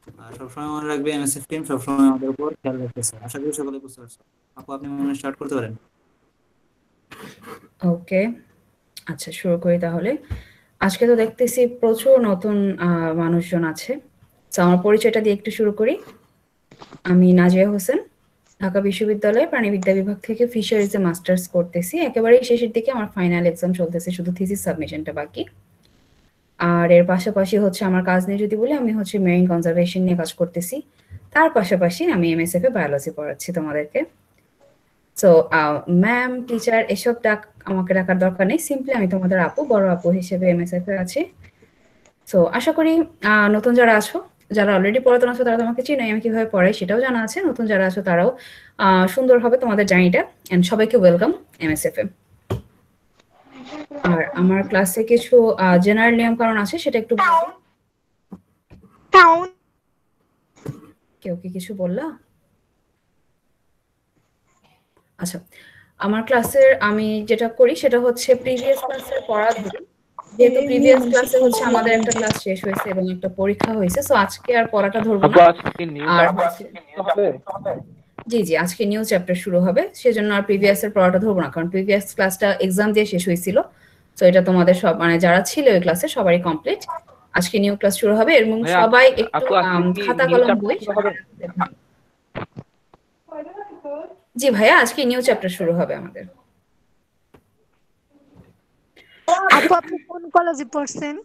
আর সবসময় মনে রাখবে এমএসএফ টিম সবসময় আমাদের উপর খেয়াল রাখতেছে। আশা করি সকলে বুঝতে পারছো। আপু আপনি মনে স্টার্ট করতে পারেন। ওকে, আচ্ছা শুরু করি তাহলে। আজকে তো দেখতেছি প্রচুর নতুন মানুষজন আছে। তো আমার পরিচয়টা দিয়ে একটু শুরু করি। আমি নাজিয়া হোসেন, ঢাকা বিশ্ববিদ্যালয়ে প্রাণিবিদ্যা বিভাগ থেকে ফিশারিজে মাস্টার্স করতেছি। একেবারেই শেষের দিকে আমার ফাইনাল এক্সাম চলতেছে, শুধু থিসিস সাবমিশনটা বাকি। আর এর পাশাপাশি হচ্ছে আমার কাজ নিয়ে যদি বলি, আমি হচ্ছে মেরিন কনজারভেশন নিয়ে কাজ করতেছি। তার পাশাপাশি আমি এমএসএফ এ বায়োলজি পড়াচ্ছি তোমাদেরকে। সো ম্যাম, টিচার এসব আমাকে ডাকার দরকার নেই। সিম্পলি আমি তোমাদের আপু, বড় আপু হিসেবে এমএসএফ এ আছি। সো আশা করি নতুন যারা আছো, যারা অলরেডি পুরাতন আছো তারা তোমাকে চিনোই, আমি কিভাবে পড়াই সেটাও জানা আছে। নতুন যারা আছো তারাও সুন্দর হবে তোমাদের জার্নিটা। এন্ড সবাইকে ওয়েলকাম এমএসএফ এ। আর আমার ক্লাসে কিছু জেনারেল নিয়ম কানুন আছে, সেটা একটু বলবো। কেউ কি কিছু বললা? আচ্ছা, আমার ক্লাসের আমি যেটা করি সেটা হচ্ছে প্রিভিয়াস ক্লাসের পড়া ধরি। যেহেতু প্রিভিয়াস ক্লাসে হচ্ছে আমাদের একটা ক্লাস শেষ হয়েছে এবং একটা পরীক্ষা হয়েছে, সো আজকে আর পড়াটা ধরবো আপু না। আজকে নিউ আর চ্যাপ্টার হবে? জি জি, আজকে নিউ চ্যাপ্টার শুরু হবে, সেজন্য আর প্রিভিয়াস এর পড়াটা ধরবো না, কারণ প্রিভিয়াস ক্লাসটা এক্সাম দিয়ে শেষ হয়েছিল। তো এটা তোমাদের সব মানে যারা ছিল ওই ক্লাসে সবারই কমপ্লিট। আজকে নিউ ক্লাস শুরু হবে এবং ভাইয়া সবাই একটু আপু আজকে কি খাতা নিউ কলম চ্যাপ্টার বই শুরু সাথে হবে? রাখতে হবে। জি ভাইয়া, আজকে নিউ চ্যাপ্টার শুরু হবে আমাদের। আপু আপনি কোন কলেজে পড়ছেন?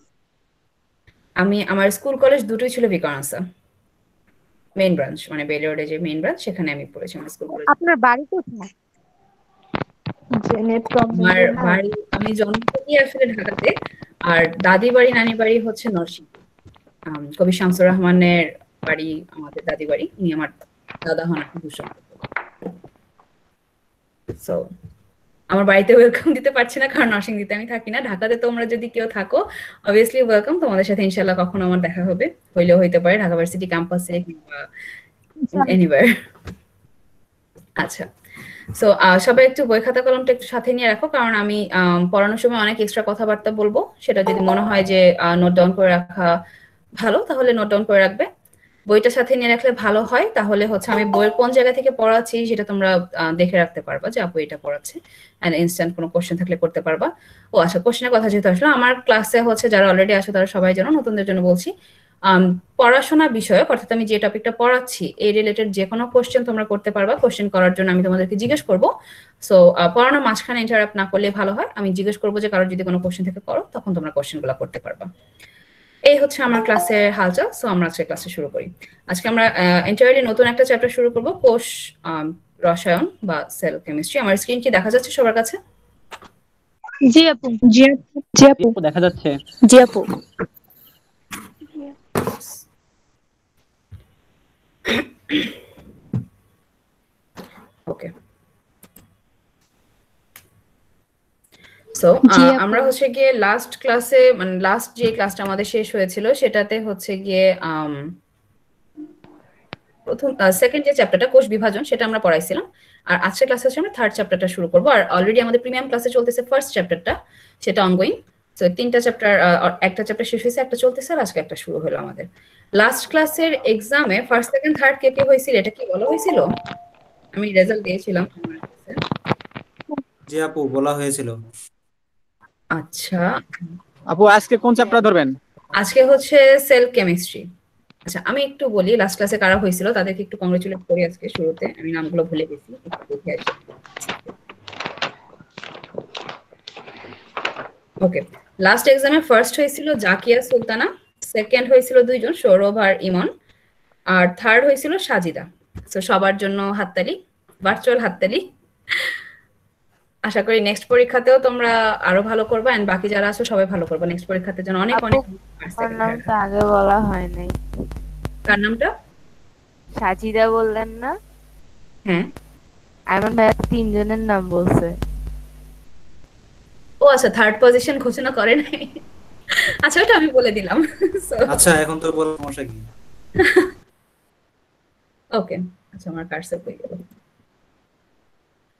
আমি আমার স্কুল কলেজ দুটোই ছিল বিকারণসা, মেইন ব্রাঞ্চ মানে বেলে রোডে যে মেইন ব্রাঞ্চ, সেখানে আমি পড়েছি আমার স্কুল কলেজ। আপনার বাড়ি কোথায়? যে নেট প্রবলেম আমার জন্য। বাড়ি, আমি জন্ম থেকেই আসলে ঢাকাতে। আর দাদি বাড়ি নানি বাড়ি হচ্ছে নরসিংদী। কবি শামসুর রহমানের বাড়ি আমাদের দাদি বাড়ি, উনি আমার দাদা হন আর কি দুঃসম্পর্ক। সো আমার বাড়িতে ওয়েলকাম দিতে পারছি না, কারণ নরসিংদীতে আমি থাকি না। ঢাকাতে তোমরা যদি কেউ থাকো অবভিয়াসলি ওয়েলকাম, তোমাদের সাথে ইনশাল্লাহ কখনো আমার দেখা হবে, হইলেও হইতে পারে ঢাকা ভার্সিটি ক্যাম্পাসে কিংবা এনিওয়্যার। আচ্ছা, সো সবাই একটু বই খাতা কলমটা একটু সাথে নিয়ে রাখো, কারণ আমি পড়ানোর সময় অনেক এক্সট্রা কথাবার্তা বলবো। সেটা যদি মনে হয় যে নোট ডাউন করে রাখা ভালো, তাহলে নোট ডাউন করে রাখবে। বইটা সাথে নিয়ে রাখলে ভালো হয়, তাহলে হচ্ছে আমি বইয়ের কোন জায়গা থেকে পড়াচ্ছি সেটা তোমরা দেখে রাখতে পারবা যে আপু এটা পড়াচ্ছে, এন্ড ইনস্ট্যান্ট কোনো কোশ্চেন থাকলে করতে পারবা। ও আচ্ছা, কোশ্চেনের কথা যেহেতু আসলো, আমার ক্লাসে হচ্ছে যারা অলরেডি আসো তারা সবাই জানো, নতুনদের জন্য বলছি। পড়াশোনা বিষয়ক, অর্থাৎ আমি যে টপিকটা পড়াচ্ছি এই রিলেটেড যে কোনো কোশ্চেন তোমরা করতে পারবা। কোশ্চেন করার জন্য আমি তোমাদেরকে জিজ্ঞেস করবো। সো পড়ানোর মাঝখানে ইন্টারাপ্ট না করলে ভালো হয়। আমি জিজ্ঞেস করবো যে কারোর যদি কোনো কোশ্চেন থেকে করো, তখন তোমরা কোশ্চেনগুলো করতে পারবা। এই হচ্ছে আমার ক্লাসের হালচাল। সো আমরা আজকে ক্লাসে শুরু করি। আজকে আমরা এন্টায়ারলি নতুন একটা চ্যাপ্টার শুরু করব, কোষ রসায়ন বা সেল কেমিস্ট্রি। আমার স্ক্রিন কি দেখা যাচ্ছে সবার কাছে? জি আপু। জি আপু। জি আপু। আপু দেখা যাচ্ছে। জি আপু। ওকে, সো জি আপু। আমরা হচ্ছে গিয়ে লাস্ট ক্লাসে, মানে লাস্ট যে ক্লাসটা আমাদের শেষ হয়েছিল সেটাতে হচ্ছে গিয়ে প্রথম সেকেন্ড যে চ্যাপ্টারটা কোষ বিভাজন সেটা আমরা পড়াইছিলাম। আর আজকের ক্লাসে হচ্ছে আমরা থার্ড চ্যাপ্টারটা শুরু করবো। আর অলরেডি আমাদের প্রিমিয়াম ক্লাসে চলতেছে ফার্স্ট চ্যাপ্টারটা, সেটা অনগোয়িং। তো তিনটা চ্যাপ্টার, একটা চ্যাপ্টার শেষ হয়েছে, একটা চলতেছে, আর আজকে একটা শুরু হলো আমাদের। লাস্ট ক্লাসের এক্সামে ফার্স্ট সেকেন্ড থার্ড কে কে হয়েছিল এটা কি বলা হয়েছিল? আমি রেজাল্ট দিয়েছিলাম আমার কাছে। জি আপু, বলা হয়েছিল। আচ্ছা, আপু আজকে কোন চ্যাপ্টার ধরবেন? আজকে হচ্ছে সেল কেমিস্ট্রি। আচ্ছা, আমি একটু বলি লাস্ট ক্লাসে কারা হয়েছিল তাদেরকে একটু কংগ্রেচুলেট করি আজকে শুরুতে। আমি নামগুলো ভুলে গেছি, একটু দেখে আসি। ওকে, লাস্ট এক্সামে ফার্স্ট হয়েছিল জাকিয়া সুলতানা, সেকেন্ড হয়েছিল দুইজন, সৌরভ আর ইমন, আর থার্ড হয়েছিল সাজিদা। তো সবার জন্য হাততালি, ভার্চুয়াল হাততালি। আশা করি নেক্সট পরীক্ষাতেও তোমরা আরো ভালো করবা, এন্ড বাকি যারা আছো সবাই ভালো করবা। নেক্সট পরীক্ষাতে যেন অনেক আপু অনেক আমার নামটা আগে বলা হয় নাই। কার নামটা? সাজিদা বললেন না? হ্যাঁ। আইমান ভাইয়া তিনজনের নাম বলছে। ও আচ্ছা, থার্ড পজিশন ঘোষণা করে নাই। আচ্ছা, ওটা আমি বলে দিলাম। আচ্ছা, এখন তো বলার সমস্যা কি? ওকে, আচ্ছা আমার কার্সর হয়ে গেল।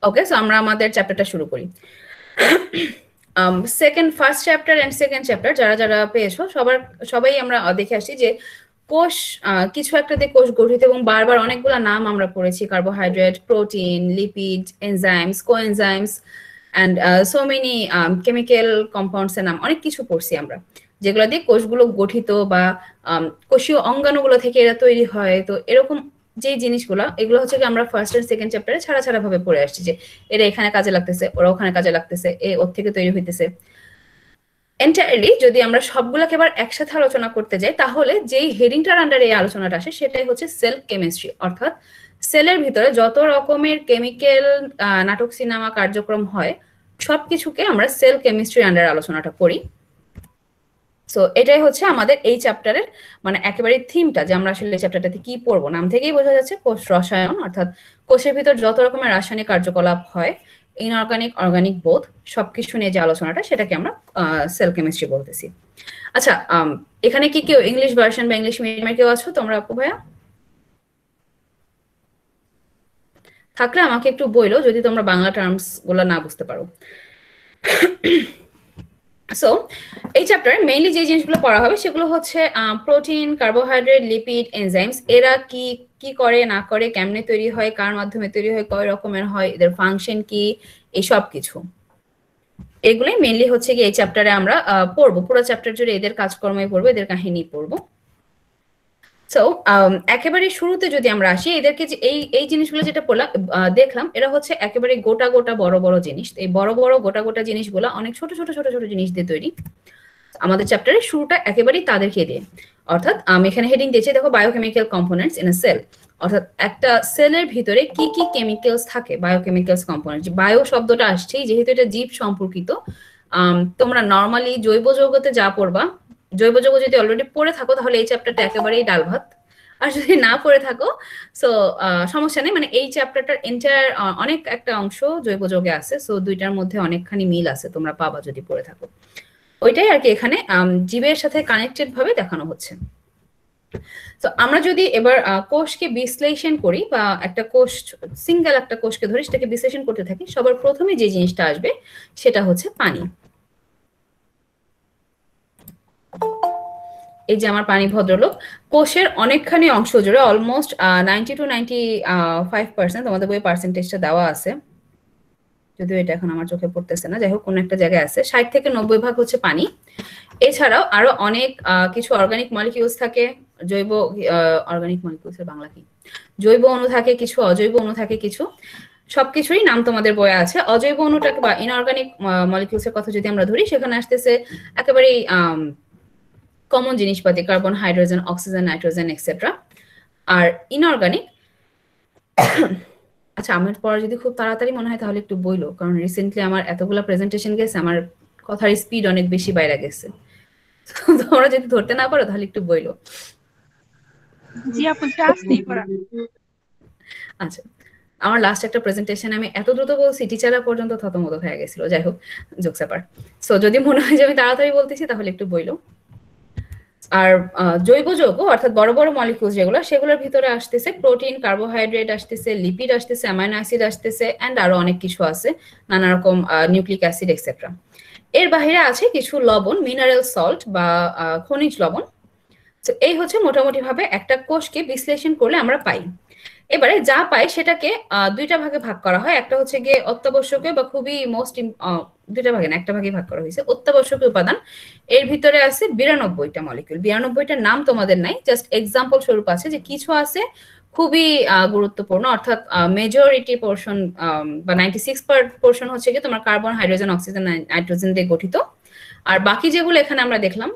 ওকে, সো আমরা আমাদের চ্যাপ্টারটা শুরু করি। First chapter and second chapter যারা যারা পেয়েছো সবাই আমরা দেখে আসি যে কোষ কিছু একটা দিয়ে কোষ গঠিত এবং বারবার অনেকগুলা নাম আমরা পড়েছি, carbohydrate, protein, lipid, enzymes, coenzymes and so many chemical compounds এর নাম অনেক কিছু পড়ছি আমরা, যেগুলো দিয়ে কোষগুলো গঠিত বা কোষীয় অঙ্গাণুগুলো থেকে এরা তৈরি হয়। তো এরকম যে জিনিসগুলো, এগুলো হচ্ছে কি আমরা ফার্স্ট এন্ড সেকেন্ড চ্যাপ্টারে ছাড়া ছাড়া ভাবে পড়ে আসছি, যে এরা এখানে কাজে লাগতেছে, ওরা ওখানে কাজে লাগতেছে, ওর থেকে তৈরি হইতেছে। এন্টায়ারলি যদি আমরা সবগুলোকে এবার একসাথে আলোচনা করতে যাই, তাহলে যেই হেডিংটার আন্ডারে এই আলোচনাটা আসে সেটাই হচ্ছে সেল কেমিস্ট্রি, অর্থাৎ সেলের ভিতরে যত রকমের কেমিক্যাল নাটক সিনেমা কার্যক্রম হয় সবকিছুকে আমরা সেল কেমিস্ট্রি আন্ডারে আলোচনাটা করি। সো এটাই হচ্ছে আমাদের এই চ্যাপ্টারের মানে একেবারে থিমটা, যে আমরা আসলে এই চ্যাপ্টারটাতে কি পড়বো। নাম থেকেই বোঝা যাচ্ছে কোষ রসায়ন, অর্থাৎ কোষের ভিতর যত রকমের রাসায়নিক কার্যকলাপ হয়, ইনঅর্গানিক, অর্গানিক বোথ, সবকিছু নিয়ে যে আলোচনাটা সেটাকে আমরা সেল কেমিস্ট্রি বলতেছি। আচ্ছা, এখানে কি কেউ ইংলিশ ভার্সন বা ইংলিশ মিডিয়ামের কেউ আছো তোমরা আপু ভাইয়া? থাকলে আমাকে একটু বইলো যদি তোমরা বাংলা টার্মস গুলো না বুঝতে পারো। সো এই চ্যাপ্টারে মেইনলি যে জিনিসগুলো পড়া হবে সেগুলো হচ্ছে প্রোটিন, কার্বোহাইড্রেট, লিপিড, এনজাইমস, এরা কি কি করে না করে, কেমনে তৈরি হয়, কার মাধ্যমে তৈরি হয়, কয় রকমের হয়, এদের ফাংশন কি, এই সব কিছু এগুলোই মেইনলি হচ্ছে কি এই চ্যাপ্টারে আমরা পড়বো। পুরো চ্যাপ্টার জুড়ে এদের কাজকর্মই পড়বো, এদের কাহিনী পড়বো। সো একেবারে শুরুতে যদি আমরা আসি, এদেরকে যে এই জিনিসগুলো যেটা পড়লাম দেখলাম, এরা হচ্ছে একেবারে গোটা গোটা বড় বড় জিনিস। এই বড় বড় গোটা গোটা জিনিসগুলো অনেক ছোট ছোট ছোট ছোট জিনিস দিয়ে তৈরি। আমাদের চ্যাপ্টারের শুরুটা একেবারেই তাদেরকে দিয়ে, অর্থাৎ আমি এখানে হেডিং দিয়েছি দেখো, biochemical components in a cell, অর্থাৎ একটা সেলের ভিতরে কি কি কেমিক্যালস থাকে, বায়োকেমিক্যালস কম্পোনেন্ট। বায়ো শব্দটা আসছেই যেহেতু এটা জীব সম্পর্কিত। তোমরা নর্মালি জৈব যৌগতে যা পড়বা, জৈব যৌগ যদি অলরেডি পড়ে থাকো তাহলে এই চ্যাপ্টারটা একেবারেই ডাল ভাত, আর যদি না পড়ে থাকো সো সমস্যা নেই, মানে এই চ্যাপ্টারটার এন্টায়ার অনেক একটা অংশ জৈব যৌগে আছে, সো দুইটার মধ্যে অনেকখানি মিল আছে, তোমরা পাবা যদি পড়ে থাকো। ওইটাই আর কি এখানে জীবের সাথে কানেক্টেড ভাবে দেখানো হচ্ছে। তো আমরা যদি এবার কোষকে বিশ্লেষণ করি বা একটা কোষ, সিঙ্গেল একটা কোষকে ধরে সেটাকে বিশ্লেষণ করতে থাকি, সবার প্রথমে যে জিনিসটা আসবে সেটা হচ্ছে পানি। এই যে আমার পানি ভদ্রলোক, কোষের অনেকখানি অংশ জুড়ে অলমোস্ট 90 to 95%, তোমাদের বই পার্সেন্টেজটা দেওয়া আছে, যদিও এটা এখন আমার চোখে পড়তেছে না, যাই হোক কোন একটা জায়গায় আছে, 60 থেকে 90% হচ্ছে পানি। এছাড়াও আরো অনেক কিছু অর্গানিক মলিকিউলস থাকে, জৈব অর্গানিক মলিকিউলসের বাংলা কি, জৈব অণু থাকে কিছু, অজৈব অণু থাকে কিছু, সবকিছুরই নাম তোমাদের বইয়ে আছে। অজৈব অণুটাকে বা ইনঅর্গানিক মলিকিউলসের কথা যদি আমরা ধরি, সেখানে আসতেছে একেবারেই কমন জিনিসপাতি, carbon, hydrogen, oxygen, nitrogen etcetera. আর ইনঅর্গানিক, আচ্ছা আমার পড়া যদি খুব তাড়াতাড়ি মনে হয় তাহলে একটু বইলো, কারণ রিসেন্টলি আমার এতগুলা প্রেজেন্টেশন গেছে, আমার কথার স্পিড অনেক বেশি বাইরে গেছে। তোমরা যদি ধরতে না পারো তাহলে একটু বইলো। জি আপু, ক্লাস নেই পড়া। আচ্ছা, আমার লাস্ট একটা প্রেজেন্টেশন আমি এত দ্রুত বলছি টিচাররা পর্যন্ত থতমত হয়ে গেছিল, যাই হোক জোকস অ্যাপার্ট। সো যদি মনে হয় যে আমি তাড়াতাড়ি বলতেছি তাহলে একটু বইলো। আর জৈব যৌগ অর্থাৎ বড় বড় মলিকিউলস যেগুলো, সেগুলোর ভিতরে আসতেছে প্রোটিন, কার্বোহাইড্রেট আসতেছে, লিপিড আসতেছে, অ্যামাইনো অ্যাসিড আসতেছে, এন্ড আরো অনেক কিছু আছে, নানা রকম নিউক্লিক অ্যাসিড এক্সেট্রা। এর বাইরে আছে কিছু লবণ, মিনারেল সল্ট বা খনিজ লবণ। তো এই হচ্ছে মোটামুটি ভাবে একটা কোষকে বিশ্লেষণ করলে আমরা পাই। এবারে যা পাই সেটাকে দুইটা ভাগে ভাগ করা হয়, একটা হচ্ছে গিয়ে অত্যাবশ্যকীয় বা খুবই মোস্ট, দুইটা ভাগে না একটা ভাগে ভাগ করা হয়েছে। অত্যাবশ্যকীয় উপাদান, এর ভিতরে আছে 92টা মলিকিউল। 92টার নাম তোমাদের নাই, জাস্ট এক্সাম্পল স্বরূপ আছে যে কিছু আছে খুবই গুরুত্বপূর্ণ, অর্থাৎ মেজরিটি পোর্শন বা 96% হচ্ছে কি তোমার কার্বন, হাইড্রোজেন, অক্সিজেন, নাইট্রোজেন দিয়ে গঠিত। আর বাকি যেগুলো এখানে আমরা দেখলাম,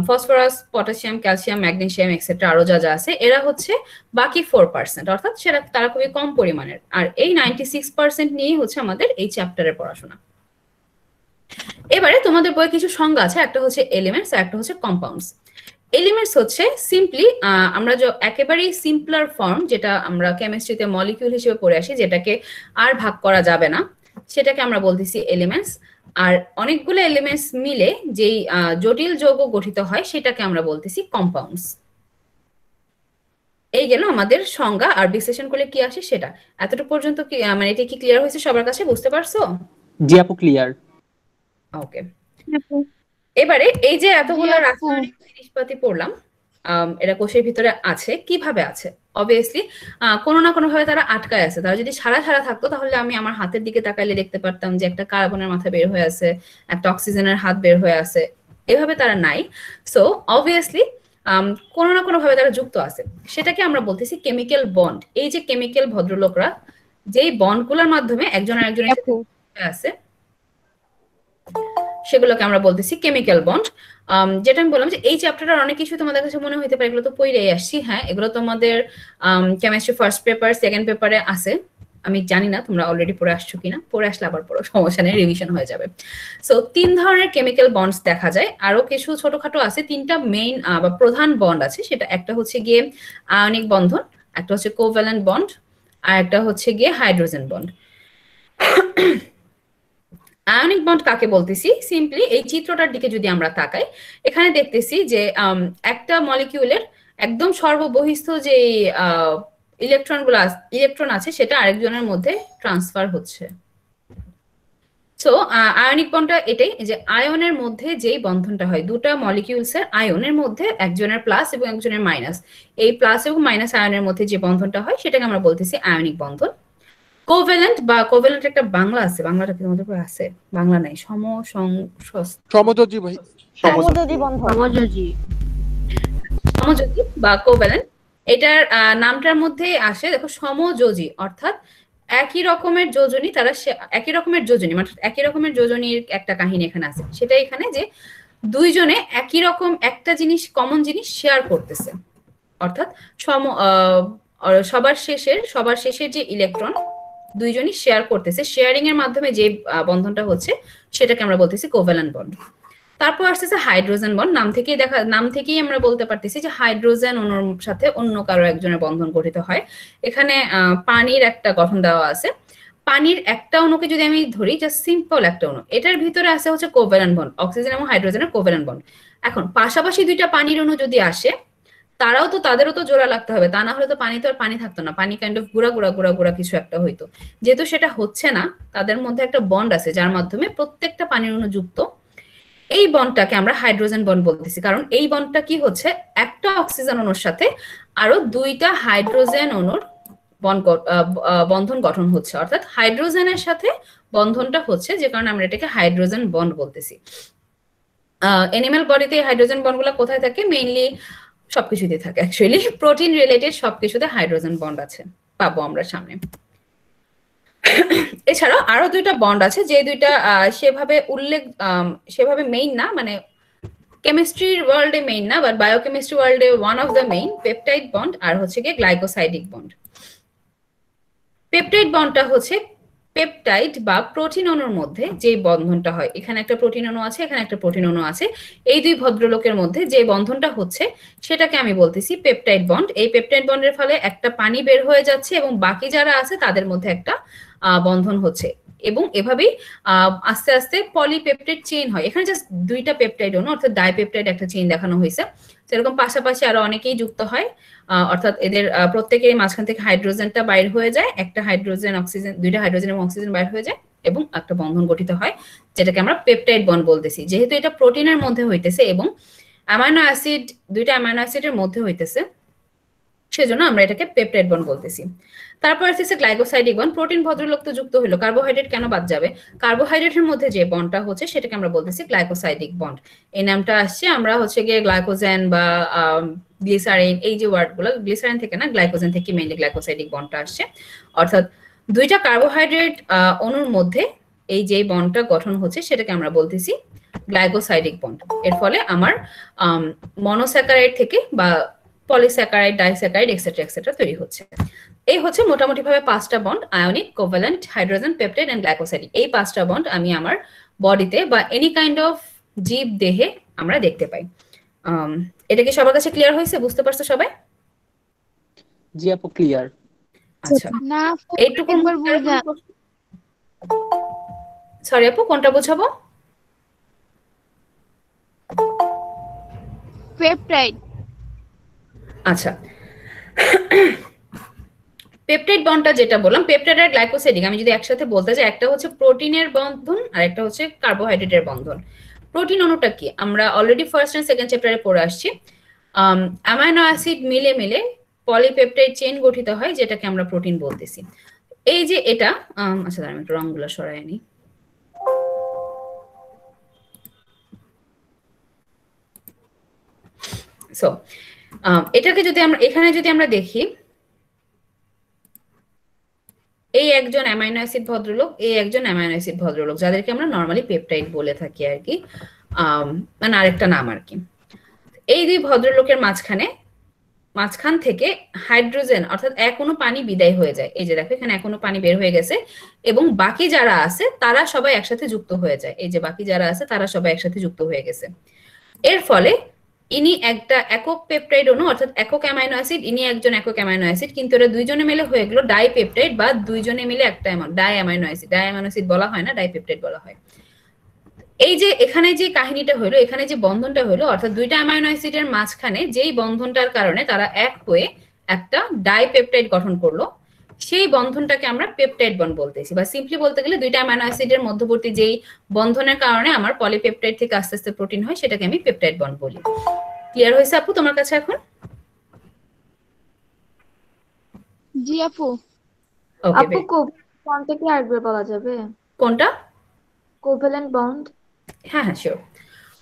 phosphorus, potassium, calcium, magnesium etcetera, আরো যা যা আছে, এরা হচ্ছে বাকি 4%, অর্থাৎ সেটা তারা খুবই কম পরিমাণের। আর এই 96% নিয়েই হচ্ছে আমাদের এই চ্যাপ্টারের পড়াশোনা। এবারে তোমাদের বইয়ে কিছু সংজ্ঞা আছে, একটা হচ্ছে এলিমেন্টস আর একটা হচ্ছে কম্পাউন্ডস। এলিমেন্টস হচ্ছে সিম্পলি আমরা একেবারেই সিম্পলার ফর্ম, যেটা আমরা কেমিস্ট্রিতে মলিকিউল হিসেবে পড়ে আসি, যেটাকে আর ভাগ করা যাবে না, সেটাকে আমরা বলতেছি এলিমেন্টস। আর অনেকগুলো এলিমেন্টস মিলে যেই জটিল যৌগ গঠিত হয় সেটাকে আমরা বলতেছি কম্পাউন্ডস। এই গেল আমাদের সংজ্ঞা, আর বিশ্লেষণ করলে কি আসে সেটা। এতটুকু পর্যন্ত কি মানে এটা কি ক্লিয়ার হয়েছে সবার কাছে, বুঝতে পারছো? জি আপু, ক্লিয়ার। ওকে, এবারে এই যে এতগুলো রাসায়নিক জিনিসপাতি পড়লাম, এরা কোষের ভিতরে আছে, কিভাবে আছে? অবভিয়াসলি কোনো না কোনো ভাবে তারা আটকায় আছে। তারা যদি সারা সারা থাকতো তাহলে আমি আমার হাতের দিকে তাকাইলে দেখতে পারতাম যে একটা কার্বনের মাথা বের হয়ে আছে, একটা অক্সিজেনের হাত বের হয়ে আছে। এভাবে তারা নাই। সো অবভিয়াসলি কোনো না কোনো ভাবে তারা যুক্ত আছে। সেটাকে আমরা বলতেছি কেমিক্যাল বন্ড। এই যে কেমিক্যাল ভদ্রলোকরা যেই বন্ডগুলোর মাধ্যমে একজন আরেকজনের সাথে আছে সেগুলোকে আমরা বলতেছি কেমিক্যাল বন্ড। যেটা আমি বললাম যে এই চ্যাপ্টারটার অনেক কিছু তোমাদের কাছে মনে হইতে পারে এগুলো তো পড়েই আসছি। হ্যাঁ, এগুলো তোমাদের কেমিস্ট্রি ফার্স্ট পেপার সেকেন্ড পেপারে আছে। আমি জানি না তোমরা অলরেডি পড়ে আসছো কিনা, পড়ে আসলে আবার পড়ো, সমস্যা নেই, রিভিশন হয়ে যাবে। সো 3 ধরনের কেমিক্যাল বন্ডস দেখা যায়, আরো কিছু ছোটখাটো আছে। 3টা মেইন বা প্রধান বন্ড আছে, সেটা একটা হচ্ছে গিয়ে আয়নিক বন্ধন, একটা হচ্ছে কোভ্যালেন্ট বন্ড, আর একটা হচ্ছে গিয়ে হাইড্রোজেন বন্ড। আয়নিক বন্ড কাকে বলতেছি? সিম্পলি এই চিত্রটার দিকে যদি আমরা তাকাই, এখানে দেখতেছি যে একটা মলিকিউলের একদম সর্ববহিস্থ যে ইলেকট্রন আছে সেটা আরেকজনের মধ্যে ট্রান্সফার হচ্ছে। সো আয়নিক বন্ডটা এটাই যে আয়নের মধ্যে যেই বন্ধনটা হয়, দুটা মলিকিউলসের আয়নের মধ্যে একজনের প্লাস এবং একজনের মাইনাস, এই প্লাস এবং মাইনাস আয়নের মধ্যে যে বন্ধনটা হয় সেটাকে আমরা বলতেছি আয়নিক বন্ধন। কোভ্যালেন্ট বা কোভ্যালেন্ট একটা বাংলা আছে, বাংলাটা কি তোমাদের উপর আছে? বাংলা নাই, সমযোজী ভাই, সমযোজী বন্ধন। সমযোজী। সমযোজী বা কোভ্যালেন্ট, এটার নামটার মধ্যে আসে দেখো সমযোজী, অর্থাৎ একই রকমের যোজনী, তারা একই রকমের যোজনী, মানে একই রকমের যোজনীর একটা কাহিনী এখানে আছে। সেটা এখানে যে দুইজনে একই রকম একটা জিনিস, কমন জিনিস শেয়ার করতেছে, অর্থাৎ সবার শেষের যে ইলেকট্রন দুইজনই শেয়ার করতেছে, শেয়ারিং এর মাধ্যমে যে বন্ধনটা হচ্ছে সেটাকে আমরা বলতেছি কোভ্যালেন্ট বন্ড। তারপর আসতেছে হাইড্রোজেন বন্ড। নাম থেকেই আমরা বলতে পারতেছি যে হাইড্রোজেন অণুর সাথে অন্য কারো একজনের বন্ধন গঠিত হয়। এখানে পানির একটা গঠন দেওয়া আছে। পানির একটা অণুকে যদি আমি ধরি, জাস্ট সিম্পল একটা অণু, এটার ভিতরে আছে হচ্ছে কোভ্যালেন্ট বন্ড, অক্সিজেন এবং হাইড্রোজেনের কোভ্যালেন্ট বন্ড। এখন পাশাপাশি দুইটা পানির অণু যদি আসে, তাদেরও তো জোড়া লাগতে হবে, তা না হলে তো পানি থাকতো না, পানি কাইন্ড অফ গুড়া কিছু একটা হইতো। যেহেতু সেটা হচ্ছে না, তাদের মধ্যে একটা বন্ড আছে যার মাধ্যমে প্রত্যেকটা পানির অণু যুক্ত। এই বন্ডটাকে আমরা হাইড্রোজেন বন্ড বলতেছি, কারণ এই বন্ডটা কি হচ্ছে, একটা অক্সিজেন অণুর সাথে আরো দুইটা হাইড্রোজেন অণুর বন্ধন গঠন হচ্ছে, অর্থাৎ হাইড্রোজেনের সাথে বন্ধনটা হচ্ছে, যে কারণে আমরা এটাকে হাইড্রোজেন বন্ড বলতেছি। এনিম্যাল বডিতে হাইড্রোজেন বন্ডগুলো কোথায় থাকে? মেইনলি সবকিছুতে থাকে, অ্যাকচুয়ালি প্রোটিন রিলেটেড সবকিছুতে হাইড্রোজেন বন্ড আছে, পাবো আমরা সামনে। এছাড়াও আরো দুইটা বন্ড আছে, যে দুইটা সেভাবে মেইন না, মানে কেমিস্ট্রির ওয়ার্ল্ডে মেইন না, বাট বায়োকেমিস্ট্রি ওয়ার্ল্ডে one of the main, peptide bond আর হচ্ছে গিয়ে গ্লাইকোসাইডিক বন্ড। পেপটাইড বন্ডটা হচ্ছে পেপটাইড বা প্রোটিন অণুর মধ্যে যে বন্ধনটা হয়, এখানে একটা প্রোটিন অণু আছে, এখানে একটা প্রোটিন অণু আছে, এই দুই ভদ্রলোকের মধ্যে যে বন্ধনটা হচ্ছে সেটাকে আমি বলতেছি পেপটাইড বন্ড। এই পেপটাইড বন্ডের ফলে একটা পানি বের হয়ে যাচ্ছে এবং বাকি যারা আছে তাদের মধ্যে একটা বন্ধন হচ্ছে, এবং এভাবেই আস্তে আস্তে পলিপেপটাইড চেইন হয়। এখানে জাস্ট দুইটা পেপটাইড অণু, অর্থাৎ ডাইপেপটাইড একটা চেইন দেখানো হয়েছে। সেরকম পাশাপাশি আরো অনেকেই যুক্ত হয়, অর্থাৎ এদের প্রত্যেকের মাঝখান থেকে হাইড্রোজেনটা বাইর হয়ে যায়, একটা হাইড্রোজেন অক্সিজেন, দুইটা হাইড্রোজেন এবং অক্সিজেন বাইর হয়ে যায় এবং একটা বন্ধন গঠিত হয়, যেটাকে আমরা পেপটাইড বন্ড বলতেছি। যেহেতু এটা প্রোটিনের মধ্যে হইতেছে এবং অ্যামাইনো অ্যাসিড, দুইটা অ্যামাইনো অ্যাসিডের মধ্যে হইতেছে, সেজন্য আমরা এটাকে পেপটাইড বন্ড বলতেছি। তারপর আসছে গ্লাইকোসাইডিক বন্ড। প্রোটিন ভদ্রলোক তো যুক্ত হলো, কার্বোহাইড্রেট কেন বাদ যাবে? কার্বোহাইড্রেটের মধ্যে যে বন্ডটা হচ্ছে সেটাকে আমরা বলতেছি গ্লাইকোসাইডিক বন্ড। এই নামটা আসছে, আমরা হচ্ছে গিয়ে গ্লাইকোজেন বা গ্লিসারিন, এই যে ওয়ার্ডগুলো, গ্লিসারিন থেকে না, গ্লাইকোজেন থেকে মেইনলি গ্লাইকোসাইডিক বন্ডটা আসছে, অর্থাৎ দুইটা কার্বোহাইড্রেট অণুর মধ্যে এই যে বন্ডটা গঠন হচ্ছে সেটাকে আমরা বলতেছি গ্লাইকোসাইডিক বন্ড। এর ফলে আমার মনোস্যাকারাইড থেকে বা পলিস্যাকারাইড, ডাইস্যাকারাইড এক্সেট্রা তৈরি হচ্ছে। এই হচ্ছে মোটামুটি ভাবে 5টা bond, ionic, covalent, hydrogen, peptide and glycosidic. এই 5টা বন্ড আমি আমার বডিতে বা এনি কাইন্ড অফ জীব দেহে আমরা দেখতে পাই। এটা কি সবার কাছে ক্লিয়ার হয়েছে? বুঝতে পারছো সবাই? জি আপু, ক্লিয়ার। আচ্ছা, না এইটুকু। একবার বুঝা। সরি আপু, কোনটা বোঝাবো? পেপটাইড। আচ্ছা, পেপটাইড বন্ডটা যেটা বললাম, পেপটাইড আর গ্লাইকোসাইডিক আমি যদি একসাথে বলতে চাই, একটা হচ্ছে প্রোটিনের বন্ধন আর একটা হচ্ছে কার্বোহাইড্রেটের বন্ধন। প্রোটিন অণুটা কি আমরা অলরেডি ফার্স্ট এন্ড সেকেন্ড চ্যাপ্টারে পড়ে আসছি। অ্যামাইনো অ্যাসিড মিলে মিলে পলিপেপটাইড চেইন গঠিত হয়, যেটাকে আমরা প্রোটিন বলতেছি। এই যে এটা আচ্ছা দাঁড়ান একটু রংগুলো সরাই আনি। সো এটাকে যদি আমরা এখানে যদি আমরা দেখি, এই একজন অ্যামাইনো অ্যাসিড ভদ্রলোক, এই একজন অ্যামাইনো অ্যাসিড ভদ্রলোক, যাদেরকে আমরা নর্মালি পেপটাইড বলে থাকি আর কি, মানে আরেকটা নাম আর কি। এই দুই ভদ্রলোকের মাঝখান থেকে হাইড্রোজেন অর্থাৎ এক অণু পানি বিদায় হয়ে যায়। এই যে দেখো এখানে এক অণু পানি বের হয়ে গেছে এবং বাকি যারা আছে তারা সবাই একসাথে যুক্ত হয়ে যায়। এই যে বাকি যারা আছে তারা সবাই একসাথে যুক্ত হয়ে গেছে। এর ফলে ইনি একটা একক পেপটাইড অণু অর্থাৎ একক অ্যামাইনো অ্যাসিড, ইনি একজন একক অ্যামাইনো অ্যাসিড, কিন্তু এরা দুইজনে মিলে হয়ে গেল ডাইপেপটাইড বা দুইজনে মিলে একটা die amino acid. Die amino acid বলা হয় না, ডাইপেপটাইড বলা হয়। এই যে এখানে যে কাহিনীটা হলো, এখানে যে বন্ধনটা হলো, অর্থাৎ দুইটা অ্যামাইনো অ্যাসিডের মাঝখানে যেই বন্ধনটার কারণে তারা এক হয়ে একটা ডাইপেপটাইড গঠন করলো, সেই বন্ধনটাকে আমরা পেপটাইড বন্ড বলতেছি। বা সিম্পলি বলতে গেলে দুইটা অ্যামাইনো অ্যাসিডের মধ্যবর্তী যেই বন্ধনের কারণে আমার পলিপেপটাইড থেকে আস্তে আস্তে প্রোটিন হয়, সেটাকে আমি পেপটাইড বন্ড বলি। ক্লিয়ার হয়েছে আপু তোমার কাছে এখন? জি আপু। ওকে, আপু কোভ্যালেন্ট বন্ডটা কি আরেকবার বলা যাবে? কোনটা? Covalent bond. হ্যাঁ হ্যাঁ শিওর।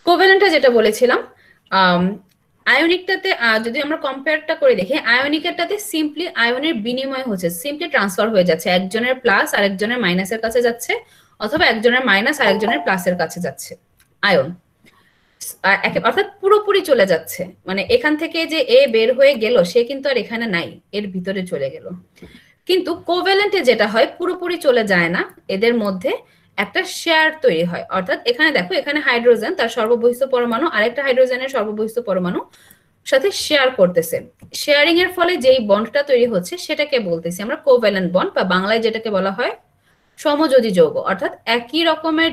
কোভ্যালেন্টটা যেটা বলেছিলাম, আয়নিকটাতে যদি আমরা কম্পেয়ারটা করে দেখি, আয়নিকেরটাতে সিম্পলি আয়নের বিনিময় হচ্ছে, সিম্পলি ট্রান্সফার হয়ে যাচ্ছে, একজনের প্লাস আরেকজনের মাইনাসের কাছে যাচ্ছে, অথবা একজনের মাইনাস আরেকজনের প্লাসের কাছে যাচ্ছে আয়ন, অর্থাৎ পুরোপুরি চলে যাচ্ছে। মানে এখান থেকে যে এ বের হয়ে গেল সে কিন্তু আর এখানে নাই, এর ভিতরে চলে গেল। কিন্তু কোভ্যালেন্টে যেটা হয় পুরোপুরি চলে যায় না, এদের মধ্যে একটা শেয়ার তৈরি হয়। অর্থাৎ এখানে দেখো, এখানে হাইড্রোজেন তার সর্ববহিস্থ পরমাণু আরেকটা হাইড্রোজেনের সর্ববহিস্থ পরমাণু সাথে শেয়ার করতেছে। শেয়ারিং এর ফলে যেই বন্ডটা তৈরি হচ্ছে সেটাকে বলতেছি আমরা কোভ্যালেন্ট বন্ড, বা বাংলায় যেটাকে বলা হয় সমযোজী যৌগ। অর্থাৎ একই রকমের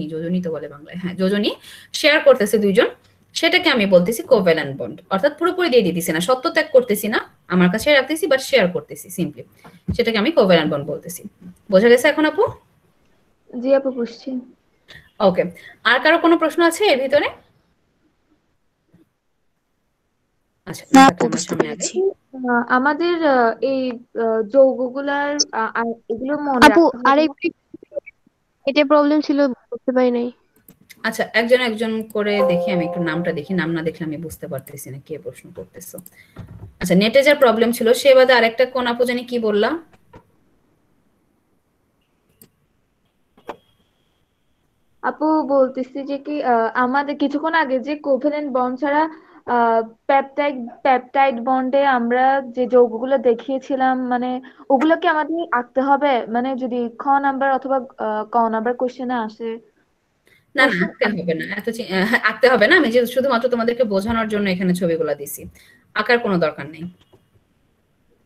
যোজনী তো বলে বাংলায়, হ্যাঁ যোজনী শেয়ার করতেছে দুইজন, সেটাকে আমি বলতেছি কোভ্যালেন্ট বন্ড। অর্থাৎ পুরোপুরি দিয়ে দিতেছি না, সত্য ত্যাগ করতেছি না, আমার কাছে রাখতেছি, বাট শেয়ার করতেছি সিম্পলি, সেটাকে আমি কোভ্যালেন্ট বন্ড বলতেছি। বোঝা গেছে এখন আপু? জি আপু বুঝছি। ওকে, আর কারো কোনো প্রশ্ন আছে এর ভিতরে? আচ্ছা না আমরা আপু, বুঝতে সামনে পেরেছি। আমাদের এই যৌগগুলার এগুলো মনে আপু রাখতে হবে না? আরেকটু এটা প্রবলেম ছিল, বুঝতে পারি নাই। আচ্ছা একজন একজন করে দেখি, আমি একটু নামটা দেখি, নাম না দেখলে আমি বুঝতে পারতেছি না কে প্রশ্ন করতেছো। আচ্ছা নেটে যার প্রবলেম ছিল সে বাদে আরেকটা কোন আপু জানি কি বললাম? আপু বলতেছি যে কি আমাদের কিছুক্ষণ আগে যে কোভ্যালেন্ট বন্ড ছাড়া পেপটাইড পেপটাইড বন্ডে আমরা যে যৌগগুলো দেখিয়েছিলাম, মানে ওগুলো কি আমাদের আঁকতে হবে? মানে যদি খ নাম্বার অথবা ক নাম্বার কোশ্চেনে আসে। না না আঁকতে হবে না, আঁকতে হবে না, আমি যে শুধুমাত্র তোমাদেরকে বোঝানোর জন্য এখানে ছবিগুলো দিছি, আঁকার কোনো দরকার নেই।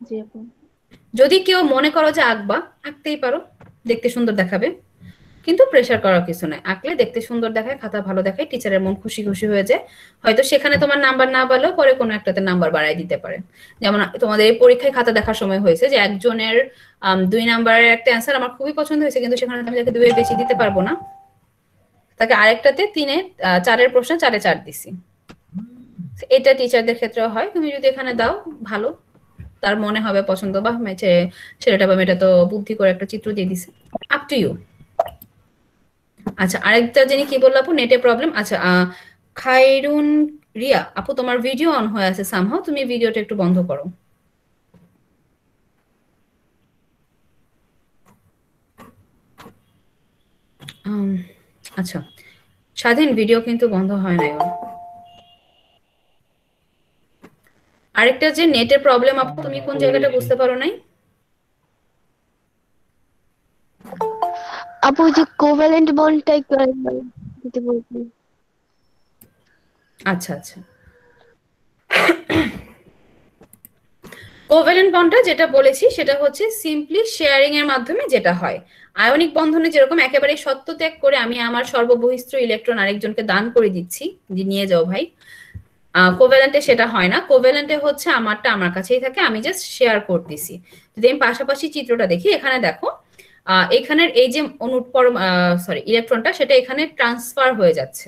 জি আপু। যদি কেউ মনে করো যে আঁকবা, আঁকতেই পারো, দেখতে সুন্দর দেখাবে, কিন্তু প্রেসার করার কিছু নাই। আঁকলে দেখতে সুন্দর দেখায়, খাতা ভালো দেখায়, টিচারের মন খুশি খুশি হয়ে যায়, হয়তো সেখানে তোমার নাম্বার না বাড়লেও পরে কোনো একটাতে নাম্বার বাড়াই দিতে পারে। যেমন তোমাদের এই পরীক্ষায় খাতা দেখার সময় হয়েছে যে একজনের 2 নাম্বারের একটা অ্যান্সার আমার খুবই পছন্দ হয়েছে, কিন্তু সেখানে আমি তাকে 2 এর বেশি দিতে পারবো না, তাকে আরেকটাতে 4-এর প্রশ্ন 4-এ 4 দিছি। এটা টিচারদের ক্ষেত্রেও হয়, তুমি যদি এখানে দাও ভালো, তার মনে হবে পছন্দ, বা ছেলেটা বা মেয়েটা তো বুদ্ধি করে একটা চিত্র দিয়ে দিছে, আপ টু ইউ। আচ্ছা আরেকটা জানি কি বললো আপু, নেটে প্রবলেম। আচ্ছা খায়রুন রিয়া আপু তোমার ভিডিও অন হয়ে আছে সামহাও, তুমি ভিডিওটা একটু বন্ধ করো। আচ্ছা স্বাধীন ভিডিও কিন্তু বন্ধ হয় না। আরেকটা যে নেটের প্রবলেম আপু, তুমি কোন জায়গাটা বুঝতে পারো নাই? আপু যে কোভ্যালেন্ট বন্ডটা একটু আরেকবার দিতে বলছি। আচ্ছা আচ্ছা, কোভ্যালেন্ট বন্ডটা যেটা বলেছি সেটা হচ্ছে সিম্পলি শেয়ারিং এর মাধ্যমে যেটা হয়। আয়নিক বন্ধনে যেরকম একেবারে সত্য ত্যাগ করে আমি আমার সর্ববহিস্থ ইলেকট্রন আরেকজনকে দান করে দিচ্ছি যে নিয়ে যাও ভাই, কোভ্যালেন্টে সেটা হয় না। কোভ্যালেন্টে হচ্ছে আমারটা আমার কাছেই থাকে, আমি জাস্ট শেয়ার করতেছি। যদি আমি পাশাপাশি চিত্রটা দেখি, এখানে দেখো এখানের এই যে ইলেকট্রনটা সেটা এখানে ট্রান্সফার হয়ে যাচ্ছে,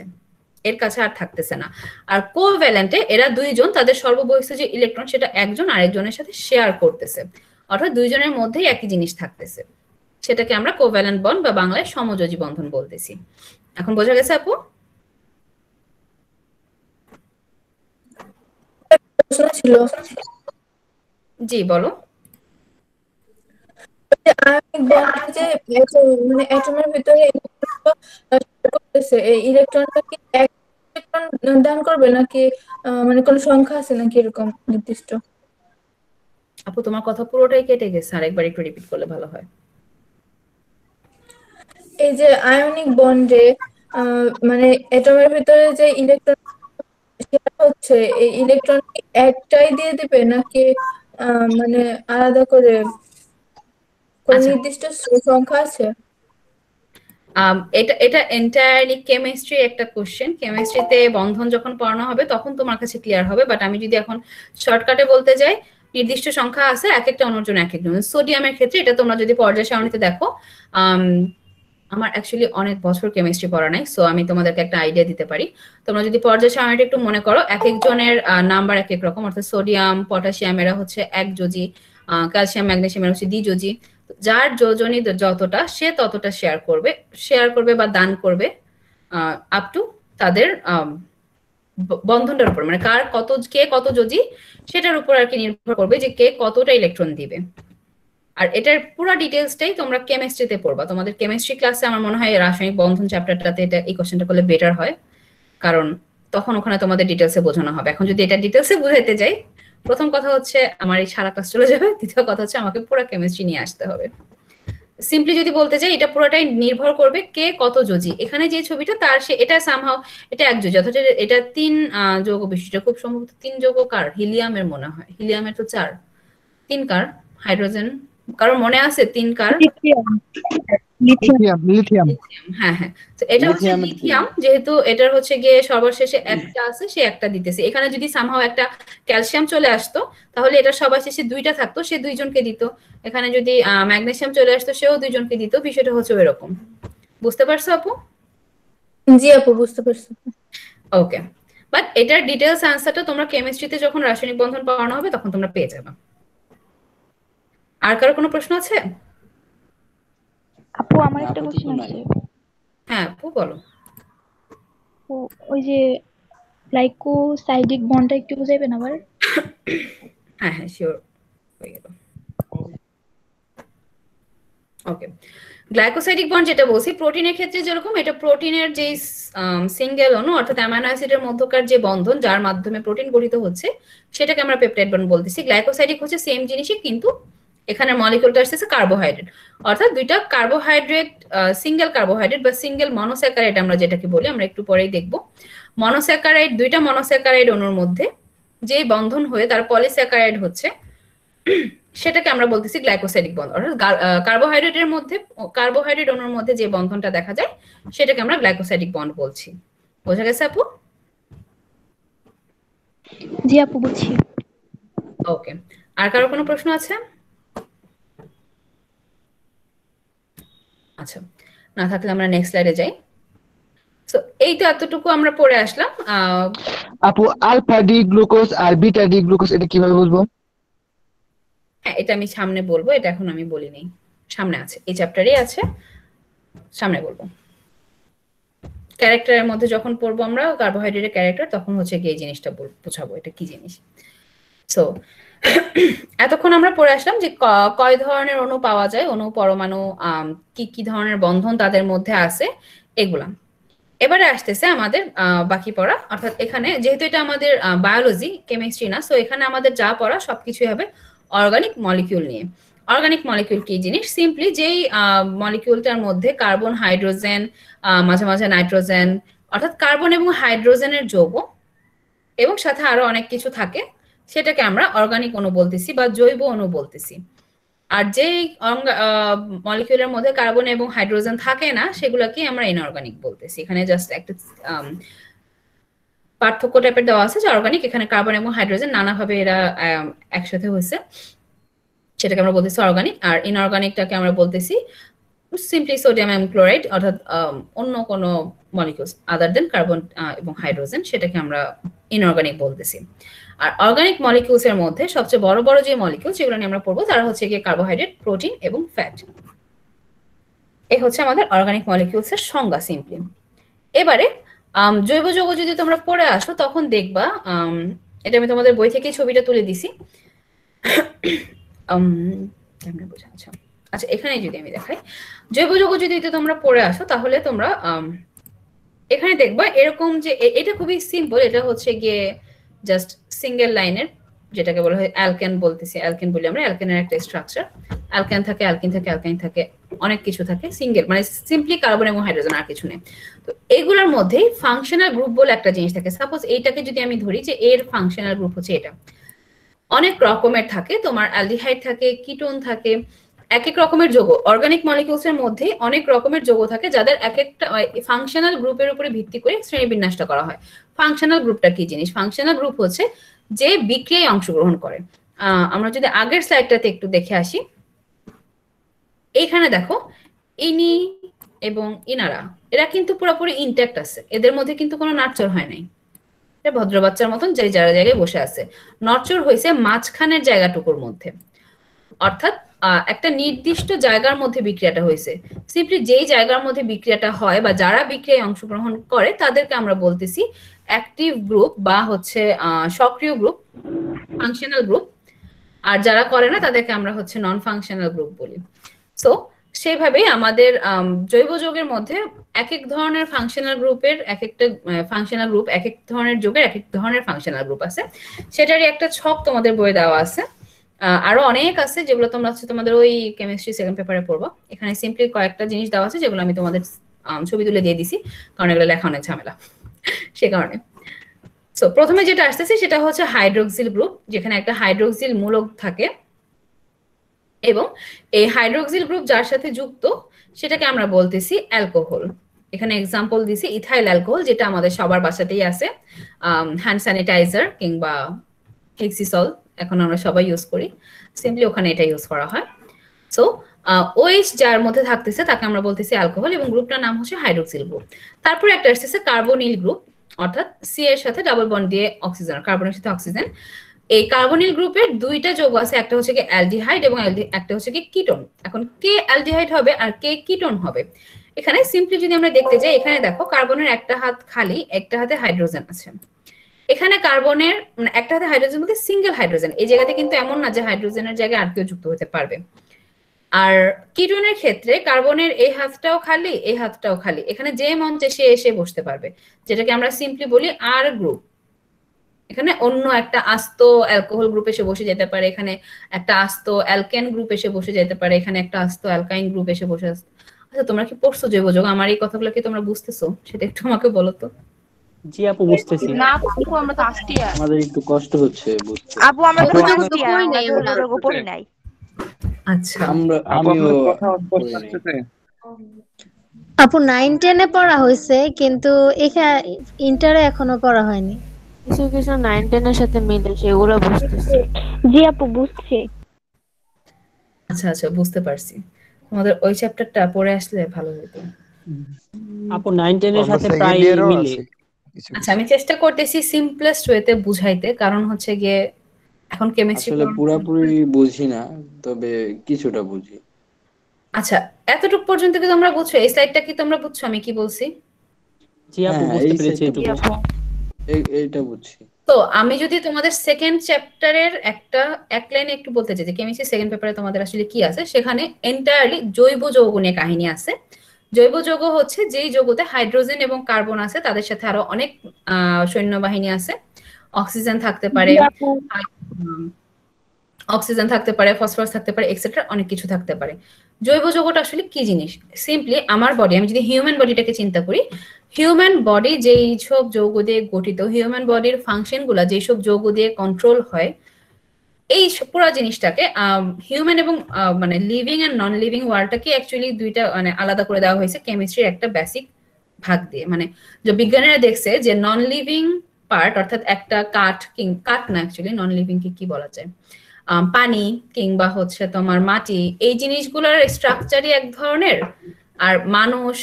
এর কাছে আর থাকতেছে না। আর কোভ্যালেন্টে এরা দুইজন তাদের সর্ববহিষ্ঠ যে ইলেকট্রন সেটা একজন আরেকজনের সাথে শেয়ার করতেছে, অর্থাৎ দুইজনের মধ্যেই একই জিনিস থাকতেছে, সেটাকে আমরা কোভ্যালেন্ট বন্ড বা বাংলায় সমযোজী বন্ধন বলতেছি। এখন বোঝা গেছে আপু? প্রশ্ন ছিল জি বলো। যে আয়নিক বন্ডে যে মানে অ্যাটমের ভিতরে করতেছে, এই ইলেকট্রনটা কি এক ইলেকট্রন দান করবে নাকি মানে কোনো সংখ্যা আছে নাকি এরকম নির্দিষ্ট? আপু তোমার কথা পুরোটাই কেটে গেছে, আরেকবার একটু রিপিট করলে ভালো হয়। এই যে আয়নিক বন্ডে মানে অ্যাটমের ভিতরে যে ইলেকট্রন হচ্ছে, এই ইলেকট্রন কি একটাই দিয়ে দিবে নাকি মানে আলাদা করে কোন নির্দিষ্ট সংখ্যা আছে? এটা এটা এন্টায়ারলি কেমিস্ট্রি একটা কোশ্চেন। কেমিস্ট্রিতে বন্ধন যখন পড়ানো হবে তখন তোমার কাছে ক্লিয়ার হবে, বাট আমি যদি এখন শর্টকাটে বলতে যাই, নির্দিষ্ট সংখ্যা আছে, এক একটা অণুর জন্য এক এক। সোডিয়ামের ক্ষেত্রে এটা তোমরা যদি পর্যায় সারণীতে দেখো, আমার অ্যাকচুয়ালি অনেক বছর কেমিস্ট্রি পড়া নাই, সো আমি তোমাদেরকে একটা আইডিয়া দিতে পারি। তোমরা যদি পর্যায় সারণীটা একটু মনে করো, এক একজনের নাম্বার এক এক রকম, অর্থাৎ সোডিয়াম পটাশিয়াম এরা হচ্ছে এক যোজি, ক্যালসিয়াম ম্যাগনেসিয়াম এরা হচ্ছে দ্বিযোজি। যার যোজনী যতটা সে ততটা শেয়ার করবে বা দান করবে আপ টু তাদের বন্ধনটার উপর, মানে কে কত যোজি সেটার উপর আর কি নির্ভর করবে যে কে কতটা ইলেকট্রন দিবে। আর এটার পুরো ডিটেইলসটাই তোমরা কেমিস্ট্রিতে পড়বা। তোমাদের কেমিস্ট্রি ক্লাসে আমার মনে হয় রাসায়নিক বন্ধন চ্যাপ্টারটাতে এটা এই কোশ্চেনটা করলে বেটার হয়, কারণ তখন ওখানে তোমাদের ডিটেইলসে বোঝানো হবে। এখন যদি এটা ডিটেইলসে বুঝাইতে যাই, প্রথম কথা হচ্ছে আমার এই সারা ক্লাস চলে যাবে, দ্বিতীয় কথা হচ্ছে আমাকে পুরো কেমিস্ট্রি নিয়ে আসতে হবে। সিম্পলি যদি বলতে চাই, এটা পুরোটাই নির্ভর করবে কে কত যোজি। এখানে যে ছবিটা তার এটা সামহাও এটা এক যোজি, অর্থাৎ এটা 3 যৌগ বিশিষ্ট, খুব সম্ভবত 3 যৌগ কার হিলিয়ামের মনে হয়, হিলিয়ামের তো 4, 3 কার হাইড্রোজেন কারো মনে আছে 3 কার? লিথিয়াম। হ্যাঁ হ্যাঁ, তো এটা হচ্ছে লিথিয়াম, যেহেতু এটার হচ্ছে গিয়ে সর্বশেষে একটা আছে, সে একটা দিতেছে। এখানে যদি সামহাও একটা ক্যালসিয়াম চলে আসতো তাহলে এটা সবার শেষে 2টা থাকতো, সে 2জনকে দিত। এখানে যদি ম্যাগনেসিয়াম চলে আসতো সেও 2জনকে দিত। বিষয়টা হচ্ছে এরকম, বুঝতে পারছো আপু? জি আপু বুঝতে পারছি। ওকে, বাট এটার ডিটেইলস আনসারটা তোমরা কেমিস্ট্রিতে যখন রাসায়নিক বন্ধন পড়ানো হবে তখন তোমরা পেয়ে যাবে। আর কারো কোনো প্রশ্ন আছে? আপু আমার একটা কোশ্চেন আছে। হ্যাঁ আপু বলো। ওই যে গ্লাইকোসাইডিক বন্ডটা একটু বুঝাইবেন আবার? হ্যাঁ হ্যাঁ শিওর, হয়ে গেল। ওকে, গ্লাইকোসাইডিক বন্ড যেটা বলছি, প্রোটিনের ক্ষেত্রে যেরকম, এটা প্রোটিনের যে সিঙ্গেল অণু অর্থাৎ অ্যামাইনো অ্যাসিডের মধ্যকার যে বন্ধন যার মাধ্যমে প্রোটিন গঠিত হচ্ছে সেটাকে আমরা পেপটাইড বন্ড বলতেছি। গ্লাইকোসাইডিক হচ্ছে সেম জিনিসই, কিন্তু এখানে মলিকিউলটা আসছে কার্বোহাইড্রেট, অর্থাৎ দুইটা কার্বোহাইড্রেট, সিঙ্গেল কার্বোহাইড্রেট বা সিঙ্গেল মনোস্যাকারাইড আমরা যেটাকে বলি, আমরা একটু পরেই দেখব। মনোস্যাকারাইড, দুইটা মনোস্যাকারাইড অণুর মধ্যে যে বন্ধন হয়ে তার পলিস্যাকারাইড হচ্ছে, সেটাকে আমরা বলতেছি গ্লাইকোসাইডিক বন্ড। অর্থাৎ কার্বোহাইড্রেটের মধ্যে, কার্বোহাইড্রেট অণুর মধ্যে যে বন্ধনটা দেখা যায় সেটাকে আমরা গ্লাইকোসাইডিক বন্ড বলছি। বোঝা গেছে আপু? জি আপু বুঝছি। ওকে, আর কারো কোনো প্রশ্ন আছে? আচ্ছা, না থাকলে আমরা নেক্সট স্লাইডে যাই। সো এই তো এতটুকু আমরা পড়ে আসলাম। আপু আলফা ডি গ্লুকোজ আর বিটা ডি গ্লুকোজ এটা কিভাবে বুঝবো? হ্যাঁ, এটা আমি সামনে বলবো, এটা এখন আমি বলিনি, সামনে আছে, এই চ্যাপ্টারই আছে, সামনে বলবো। ক্যারেক্টারের মধ্যে যখন পড়বো আমরা কার্বোহাইড্রেটের ক্যারেক্টার, তখন হচ্ছে কি এই জিনিসটা বোঝাবো এটা কি জিনিস। সো এতক্ষণ আমরা পড়ে আসলাম যে কয় ধরনের অণু পাওয়া যায়, অণু পরমাণু কি কি ধরনের বন্ধন তাদের মধ্যে আছে, এগুলা। এবারে আসতেছে আমাদের বাকি পড়া, অর্থাৎ এখানে যেহেতু এটা আমাদের বায়োলজি কেমিস্ট্রি না, সো এখানে আমাদের যা পড়া সবকিছুই হবে অর্গানিক মলিকিউল নিয়ে। অর্গানিক মলিকিউল কি জিনিস? সিম্পলি যেই মলিকিউলটার মধ্যে কার্বন, হাইড্রোজেন, মাঝে মাঝে নাইট্রোজেন, অর্থাৎ কার্বন এবং হাইড্রোজেনের যৌগ এবং সাথে আরো অনেক কিছু থাকে, সেটাকে আমরা অর্গানিক অণু বলতেছি বা জৈব অণু বলতেছি। আর যেই মলিকিউলের মধ্যে কার্বন এবং হাইড্রোজেন থাকে না সেগুলোকে আমরা ইনঅর্গানিক বলতেছি। এখানে জাস্ট একটা পার্থক্য টাইপের দেওয়া আছে যে অর্গানিক, এখানে কার্বন এবং হাইড্রোজেন নানাভাবে এরা একসাথে হয়েছে, সেটাকে আমরা বলতেছি অর্গানিক। আর ইনঅর্গানিকটাকে আমরা বলতেছি সিম্পলি সোডিয়াম অ্যান্ড ক্লোরাইড অর্থাৎ অন্য কোনো মলিকিউলস আদার দেন কার্বন এবং হাইড্রোজেন, সেটাকে আমরা ইনঅর্গানিক বলতেছি। আর অর্গানিক মলিকিউলস এর মধ্যে সবচেয়ে বড় বড় যে মলিকিউল যেগুলো নিয়ে আমরা পড়বো তারা হচ্ছে গিয়ে কার্বোহাইড্রেট, প্রোটিন এবং ফ্যাট। এই হচ্ছে আমাদের অর্গানিক মলিকিউলস এর সংজ্ঞা সিম্পলি। এবারে জৈব যৌগ যদি তোমরা পড়ে আসো তখন দেখবা, এটা আমি তোমাদের বই থেকে ছবিটা তুলে দিছি। কেমনে বোঝা? আচ্ছা এখানে যদি আমি দেখাই, জৈব যৌগ যদি তোমরা পড়ে আসো তাহলে তোমরা এখানে দেখবা এরকম যে এটা খুবই সিম্পল, এটা হচ্ছে গিয়ে জাস্ট সিঙ্গেল লাইনের, যেটাকে বলা হয় অ্যালকেন বলতেছি, অ্যালকেন বলি আমরা। অ্যালকেনের একটা স্ট্রাকচার, অ্যালকেন থাকে, অ্যালকিন থাকে, অ্যালকাইন থাকে, অনেক কিছু থাকে, সিঙ্গেল মানে সিম্পলি কার্বন এবং হাইড্রোজেন, আর কিছু নেই। তো এগুলোর মধ্যেই ফাংশনাল গ্রুপ বলে একটা জিনিস থাকে। সাপোজ এইটাকে যদি আমি ধরি যে এর ফাংশনাল গ্রুপ হচ্ছে এটা, অনেক রকমের থাকে, তোমার অ্যালডিহাইড থাকে, কিটোন থাকে, এক এক রকমের যৌগ। অর্গানিক মলিকিউলস এর মধ্যে অনেক রকমের যৌগ থাকে যাদের এক একটা ফাংশনাল গ্রুপের উপরে ভিত্তি করে শ্রেণীবিন্যাসটা করা হয়। ফাংশনাল গ্রুপটা কি জিনিস? ফাংশনাল গ্রুপ হচ্ছে যে বিক্রিয়ায় অংশগ্রহণ করে। আমরা যদি আগের স্লাইডটাতে একটু দেখে আসি, এইখানে দেখো ইনি এবং ইনারা, এরা কিন্তু পুরোপুরি ইনট্যাক্ট আছে, এদের মধ্যে কিন্তু কোনো নাড়চড় হয় নাই। ভদ্র বাচ্চার মতন যে যারা জায়গায় বসে আছে, নড়চড় হয়েছে মাঝখানের জায়গাটুকুর মধ্যে, অর্থাৎ একটা নির্দিষ্ট জায়গার মধ্যে বিক্রিয়াটা হয়েছে। সিম্পলি যেই জায়গার মধ্যে বিক্রিয়াটা হয় বা যারা বিক্রিয়ায় অংশগ্রহণ করে তাদেরকে আমরা বলতেছি অ্যাক্টিভ গ্রুপ বা হচ্ছে সক্রিয় গ্রুপ, ফাংশনাল গ্রুপ। আর যারা করে না তাদেরকে আমরা হচ্ছে নন ফাংশনাল গ্রুপ বলি। সো সেইভাবেই আমাদের জৈব যৌগের মধ্যে এক এক ধরনের ফাংশনাল গ্রুপের এক একটা ফাংশনাল গ্রুপ, এক এক ধরনের যৌগের এক এক ধরনের ফাংশনাল গ্রুপ আছে। সেটারই একটা ছক তোমাদের বইয়ে দেওয়া আছে। আরো অনেক আছে যেগুলো তোমরা হচ্ছে তোমাদের ওই কেমিস্ট্রি সেকেন্ড পেপারে পড়বো। এখানে সিম্পলি কয়েকটা জিনিস দেওয়া আছে যেগুলো আমি তোমাদের ছবি তুলে দিয়ে দিছি, কারণ এগুলো লেখা অনেক ঝামেলা সে কারণে। সো প্রথমে যেটা আসতেছে সেটা হচ্ছে হাইড্রোক্সিল গ্রুপ, যেখানে একটা হাইড্রোক্সিল মূলক থাকে এবং এই হাইড্রোক্সিল গ্রুপ যার সাথে যুক্ত সেটাকে আমরা বলতেছি অ্যালকোহল। এখানে এক্সাম্পল দিছি ইথাইল অ্যালকোহল, যেটা আমাদের সবার বাসাতেই আছে, হ্যান্ড স্যানিটাইজার কিংবা হেক্সিসল এখন আমরা সবাই ইউজ করি, সিম্পলি ওখানে এটা ইউজ করা হয়। সো ওএইচ যার মধ্যে থাকতেছে তাকে আমরা বলতেছি অ্যালকোহল এবং গ্রুপটার নাম হচ্ছে হাইড্রোক্সিল গ্রুপ। তারপরে একটা আসতেছে কার্বনিল গ্রুপ, অর্থাৎ সি এর সাথে ডাবল বন্ড দিয়ে অক্সিজেন, কার্বনের সাথে অক্সিজেন। এই কার্বনিল গ্রুপের দুইটা যৌগ আছে, একটা হচ্ছে কি অ্যালডিহাইড এবং একটা হচ্ছে কি কিটোন। এখন কে অ্যালডিহাইড হবে আর কে কিটোন হবে, এখানে সিম্পলি যদি আমরা দেখতে যাই, এখানে দেখো কার্বনের একটা হাত খালি, একটা হাতে হাইড্রোজেন আছে। এখানে কার্বনের মানে একটা হাতে হাইড্রোজেন বলতে সিঙ্গেল হাইড্রোজেন, এই জায়গাতে কিন্তু এমন না যে হাইড্রোজেনের জায়গায় আর কেউ যুক্ত হতে পারবে। আর কিটোনের ক্ষেত্রে কার্বনের এই হাতটাও খালি, এই হাতটাও খালি, এখানে যে মঞ্চে সে এসে বসতে পারবে, যেটাকে আমরা সিম্পলি বলি আর গ্রুপ। এখানে অন্য একটা আস্ত অ্যালকোহল গ্রুপ এসে বসে যেতে পারে, এখানে একটা আস্ত অ্যালকেন গ্রুপ এসে বসে যেতে পারে, এখানে একটা আস্ত অ্যালকাইন গ্রুপ এসে বসে। আচ্ছা তোমরা কি পড়ছো জৈব যৌগ? আমার এই কথাগুলো কি তোমরা বুঝতেছো সেটা একটু আমাকে বলো তো। জি আপু বুঝতেছি। না আপু আমরা তো আসছি আর আমাদের একটু কষ্ট হচ্ছে বুঝতে। আপু আমরা তো পড়ি নাই, আমরা তো পড়ি নাই। আচ্ছা আমিও আপু 9-10 এ পড়া হয়েছে, কিন্তু এখানে ইন্টারে এখনো পড়া হয়নি। কিছু কিছু 9-10 এর সাথে মিলে সেগুলো বুঝতেছি। জি আপু বুঝছি। আচ্ছা আচ্ছা বুঝতে পারছি, তোমাদের ওই চ্যাপ্টারটা পড়ে আসলে ভালো হতো। আপু 9-10 এর সাথে প্রায় মিলে। আচ্ছা আমি চেষ্টা করতেছি সিম্পলেস্ট ওয়েতে বুঝাইতে, কারণ হচ্ছে গিয়ে এখন কেমিস্ট্রি আসলে পুরোপুরি বুঝি না, তবে কিছুটা বুঝি। আচ্ছা এতটুকু পর্যন্ত কি তোমরা বুঝছো? এই স্লাইডটা কি তোমরা বুঝছো আমি কি বলছি? জি আপু বুঝতে পেরেছি এটুকু। এইটা বুঝছি। তো আমি যদি তোমাদের সেকেন্ড চ্যাপ্টারের এক লাইনে একটু বলতে চাই যে কেমিস্ট্রি সেকেন্ড পেপারে তোমাদের আসলে কি আছে, সেখানে এন্টায়ারলি জৈব যৌগ নিয়ে কাহিনী আছে। জৈব যৌগ হচ্ছে যেই যৌগতে হাইড্রোজেন এবং কার্বন আছে, তাদের সাথে আরো অনেক সৈন্যবাহিনী আছে, অক্সিজেন থাকতে পারে, অক্সিজেন থাকতে পারে, ফসফরাস থাকতে পারে, এক্সেট্রা অনেক কিছু থাকতে পারে। জৈব যৌগটা আসলে কি জিনিস? সিম্পলি আমার বডি, আমি যদি হিউম্যান বডিটাকে চিন্তা করি, হিউম্যান বডি যেই সব যৌগ দিয়ে গঠিত, হিউম্যান বডির ফাংশন গুলা যেসব যৌগ দিয়ে কন্ট্রোল হয়, এই পুরো জিনিসটাকে হিউম্যান এবং মানে লিভিং এন্ড নন লিভিং ওয়ার্ল্ডটাকে অ্যাকচুয়ালি দুইটা মানে আলাদা করে দেওয়া হয়েছে কেমিস্ট্রির একটা বেসিক ভাগ দিয়ে। মানে যে বিজ্ঞানীরা দেখছে যে নন লিভিং পার্ট, অর্থাৎ একটা কাঠ না, অ্যাকচুয়ালি নন লিভিং কি বলা যায়, পানি কিংবা হচ্ছে তোমার মাটি, এই জিনিসগুলোর স্ট্রাকচারই এক ধরনের, আর মানুষ,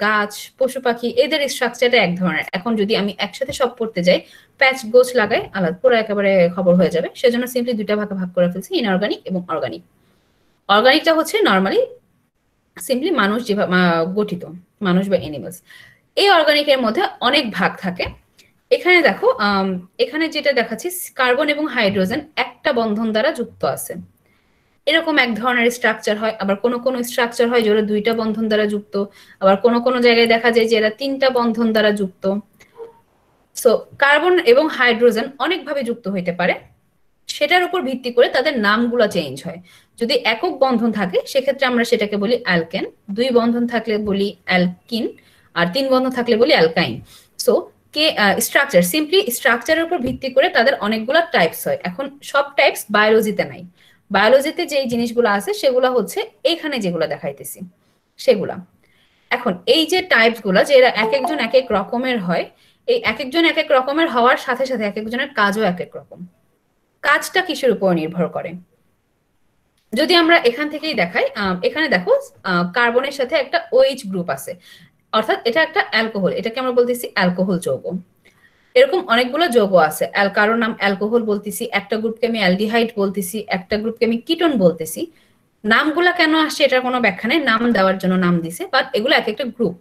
গাছ, পশু পাখি এদের স্ট্রাকচারটা এক ধরনের। এখন যদি আমি একসাথে সব পড়তে যাই, প্যাচ গোছ লাগাই, আলাদা পুরো একেবারে খবর হয়ে যাবে। সেজন্য সিম্পলি দুইটা ভাগে ভাগ করে ফেলছি, ইনঅর্গানিক এবং অর্গানিক। অর্গানিকটা হচ্ছে নর্মালি সিম্পলি মানুষ যেভাবে গঠিত, মানুষ বা এনিমালস। এই অর্গানিকের মধ্যে অনেক ভাগ থাকে। এখানে দেখো, এখানে যেটা দেখাচ্ছি, কার্বন এবং হাইড্রোজেন একটা বন্ধন দ্বারা যুক্ত আছে, এরকম এক ধরনের স্ট্রাকচার হয়। আবার কোনো কোনো স্ট্রাকচার হয় যেটা দুইটা বন্ধন দ্বারা যুক্ত, আবার কোনো কোনো জায়গায় দেখা যায় যে এরা তিনটা বন্ধন দ্বারা যুক্ত। সো কার্বন এবং হাইড্রোজেন অনেকভাবে যুক্ত হইতে পারে, সেটার উপর ভিত্তি করে তাদের নামগুলো চেঞ্জ হয়। যদি একক বন্ধন থাকে সেক্ষেত্রে আমরা সেটাকে বলি অ্যালকেন, দুই বন্ধন থাকলে বলি অ্যালকিন, আর তিন বন্ধন থাকলে বলি অ্যালকাইন। সো কে স্ট্রাকচার, সিম্পলি স্ট্রাকচারের উপর ভিত্তি করে তাদের অনেকগুলো টাইপস হয়। এখন সব টাইপস বায়োলজিতে নাই, বায়োলজিতে যে জিনিসগুলো আছে সেগুলো হচ্ছে এখানে যেগুলো দেখাইতেছি সেগুলা। এখন এই যে টাইপস গুলা, যে এরা এক একজন এক এক রকমের হয়, এই এক একজন এক এক রকমের হওয়ার সাথে সাথে এক একজনের কাজও এক এক রকম। কাজটা কিসের উপর নির্ভর করে? যদি আমরা এখান থেকেই দেখাই, এখানে দেখো কার্বনের সাথে একটা OH গ্রুপ আছে, অর্থাৎ এটা একটা অ্যালকোহল, এটাকে আমরা বলতেছি অ্যালকোহল যৌগ। এরকম অনেকগুলো যৌগ আছে, কারোর নাম অ্যালকোহল বলতেছি, একটা গ্রুপকে আমি অ্যালডিহাইড বলতেছি, একটা গ্রুপকে আমি কিটোন বলতেছি। নামগুলা কেন আসছে এটার কোনো ব্যাখ্যা নেই, নাম দেওয়ার জন্য নাম দিছে, বাট এগুলো এক একটা গ্রুপ,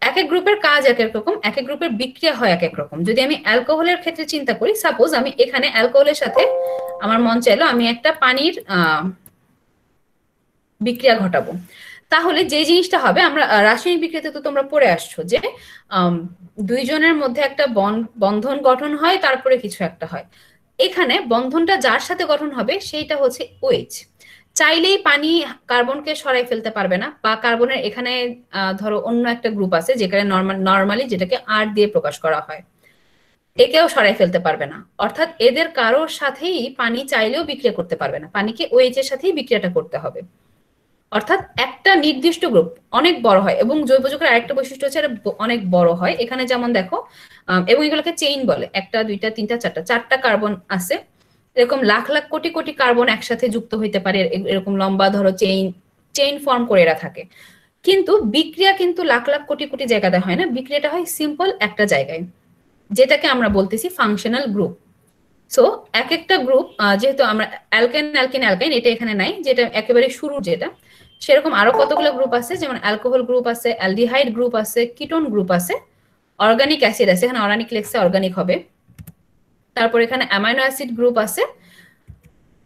এক এক গ্রুপের কাজ এক এক রকম, এক এক গ্রুপের বিক্রিয়া হয় এক এক রকম। যদি আমি অ্যালকোহলের ক্ষেত্রে চিন্তা করি, সাপোজ আমি এখানে অ্যালকোহলের সাথে আমার মন চাইলো আমি একটা পানির বিক্রিয়া ঘটাবো, তাহলে যে জিনিসটা হবে, আমরা রাসায়নিক বিক্রিয়াতে তো তোমরা পড়ে আসছো যে দুইজনের মধ্যে একটা বন্ধন গঠন হয়, তারপরে কিছু একটা হয়। এখানে বন্ধনটা যার সাথে গঠন হবে সেইটা হচ্ছে OH। চাইলেই পানি কার্বনকে সরাই ফেলতে পারবে না, বা কার্বনের এখানে ধরো অন্য একটা গ্রুপ আছে যেখানে নর্মালি যেটাকে R দিয়ে প্রকাশ করা হয়, একেও সরাই ফেলতে পারবে না। অর্থাৎ এদের কারোর সাথেই পানি চাইলেও বিক্রিয়া করতে পারবে না, পানিকে OH এর সাথেই বিক্রিয়াটা করতে হবে। অর্থাৎ একটা নির্দিষ্ট গ্রুপ অনেক বড় হয়, এবং জৈব যৌগের আরেকটা বৈশিষ্ট্য হচ্ছে এটা অনেক বড় হয়। এখানে যেমন দেখো, এবং এগুলোকে চেইন বলে, একটা দুইটা তিনটা চারটা কার্বন আছে, এরকম লাখ লাখ কোটি কোটি কার্বন একসাথে যুক্ত হইতে পারে, এরকম লম্বা ধরো চেইন ফর্ম করে এরা থাকে। কিন্তু বিক্রিয়া কিন্তু লাখ লাখ কোটি কোটি জায়গাতে হয় না, বিক্রিয়াটা হয় সিম্পল একটা জায়গায়, যেটাকে আমরা বলতেছি ফাংশনাল গ্রুপ। সো এক একটা গ্রুপ, যেহেতু আমরা অ্যালকেন অ্যালকিন অ্যালকাইন এটা এখানে নাই, যেটা একেবারে শুরু যেটা, সেরকম আরো কতগুলো গ্রুপ আছে, যেমন অ্যালকোহল গ্রুপ আছে, অ্যালডিহাইড গ্রুপ আছে, কিটোন গ্রুপ আছে, অর্গানিক অ্যাসিড আছে, এখানে অর্গানিক লেখছে অর্গানিক হবে, তারপর এখানে অ্যামাইনো অ্যাসিড গ্রুপ আছে।